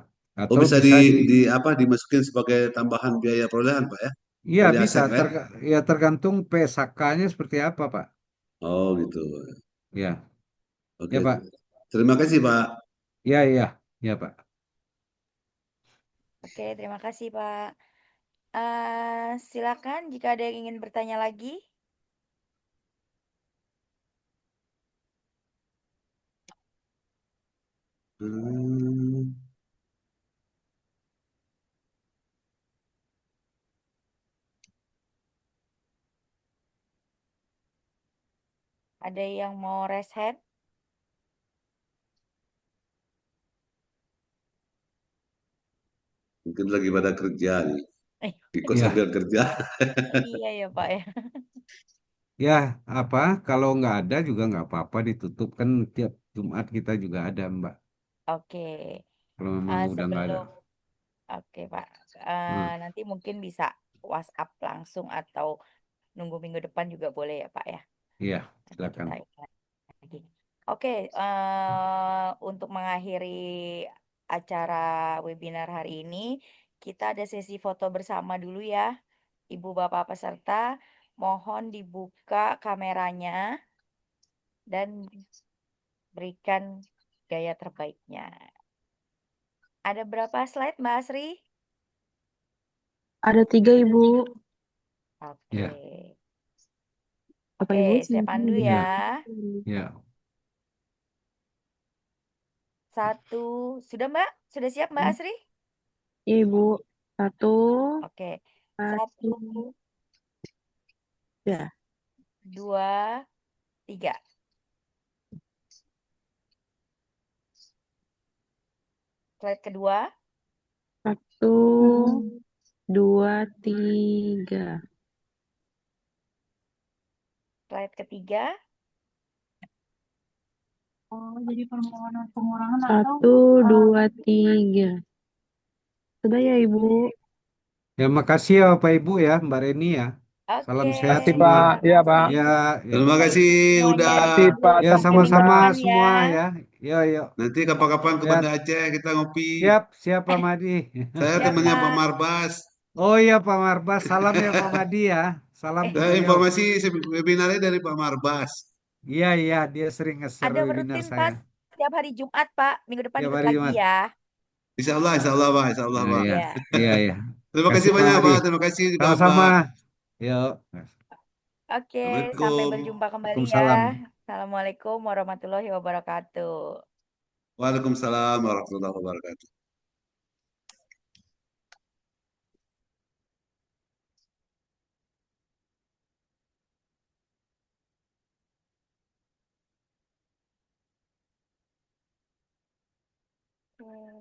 Oh Atau bisa bisa di, di apa dimasukin sebagai tambahan biaya perolehan Pak ya? iya Dari bisa, aset Pak ya? ya tergantung PSK-nya seperti apa, Pak. Oh gitu. Ya, Oke, ya, oke. Pak. Terima kasih Pak. Ya, ya, ya, Pak. Oke, terima kasih Pak. Silakan jika ada yang ingin bertanya lagi. Hmm, Ada yang mau raise hand? mungkin lagi pada kerja nih. Eh, Ikut sambil Ya, kerja. iya ya Pak ya. ya, apa? Kalau nggak ada juga nggak apa-apa, ditutup kan tiap Jumat kita juga ada, Mbak. Oke. Kalau memang udah nggak ada. Sebelum Oke Pak, Hmm, nanti mungkin bisa WhatsApp langsung atau nunggu minggu depan juga boleh ya Pak ya. iya, Nanti silakan. kita ingat lagi. Oke, untuk mengakhiri acara webinar hari ini, kita ada sesi foto bersama dulu ya. Ibu Bapak peserta, mohon dibuka kameranya dan berikan gaya terbaiknya. Ada berapa slide, Mbak Asri? Ada 3, Ibu. Oke. Ya, Bapak Oke, Ibu, saya pandu silakan. ya. ya. Satu. Sudah, Mbak? Sudah siap, Mbak Asri? Iya, Ibu. 1, Oke. 1, 1, ya. 2, 3. Slide kedua. 1, 2, 3. Slide ketiga. Oh, jadi permohonan pengurangan atau 1, 2, 3. Sudah ya, Ibu? Ya, makasih ya Bapak Ibu ya, Mbak Reni ya. Salam Oke. sehat Kasih, semua. Pak. Iya, Pak. Makasih. Ya, ya. Terima Bapak kasih Ibu semuanya. udah. Kasih, Pak. Ya, Sampai minggu sama-sama depan ya. semua ya. Yo, yo. Nanti kapan-kapan ke Ya, Banda Aceh kita ngopi. siap, siap Pak Madi. Saya Siap, temannya Pak Pak. Marbas. Oh iya Pak Marbas, salam ya Pak Madi ya. Salam Eh, ke Saya beliau. informasi webinarnya dari Pak Marbas. Iya, iya, dia sering nge-share ada webinar rutin, saya. Pak. Setiap hari Jumat, Pak. Minggu depan Tiap ikut hari lagi Jumat. ya. Insya Allah Pak, Insya Allah Nah, Pak. iya, Iya. iya, iya. Terima kasih Kasih Pak banyak Madi. Pak, terima kasih juga Sama-sama. Pak. Yuk. Oke, sampai Assalamualaikum. berjumpa kembali ya. Waalaikumsalam. Assalamualaikum warahmatullahi wabarakatuh. Waalaikumsalam warahmatullahi wabarakatuh. Oke.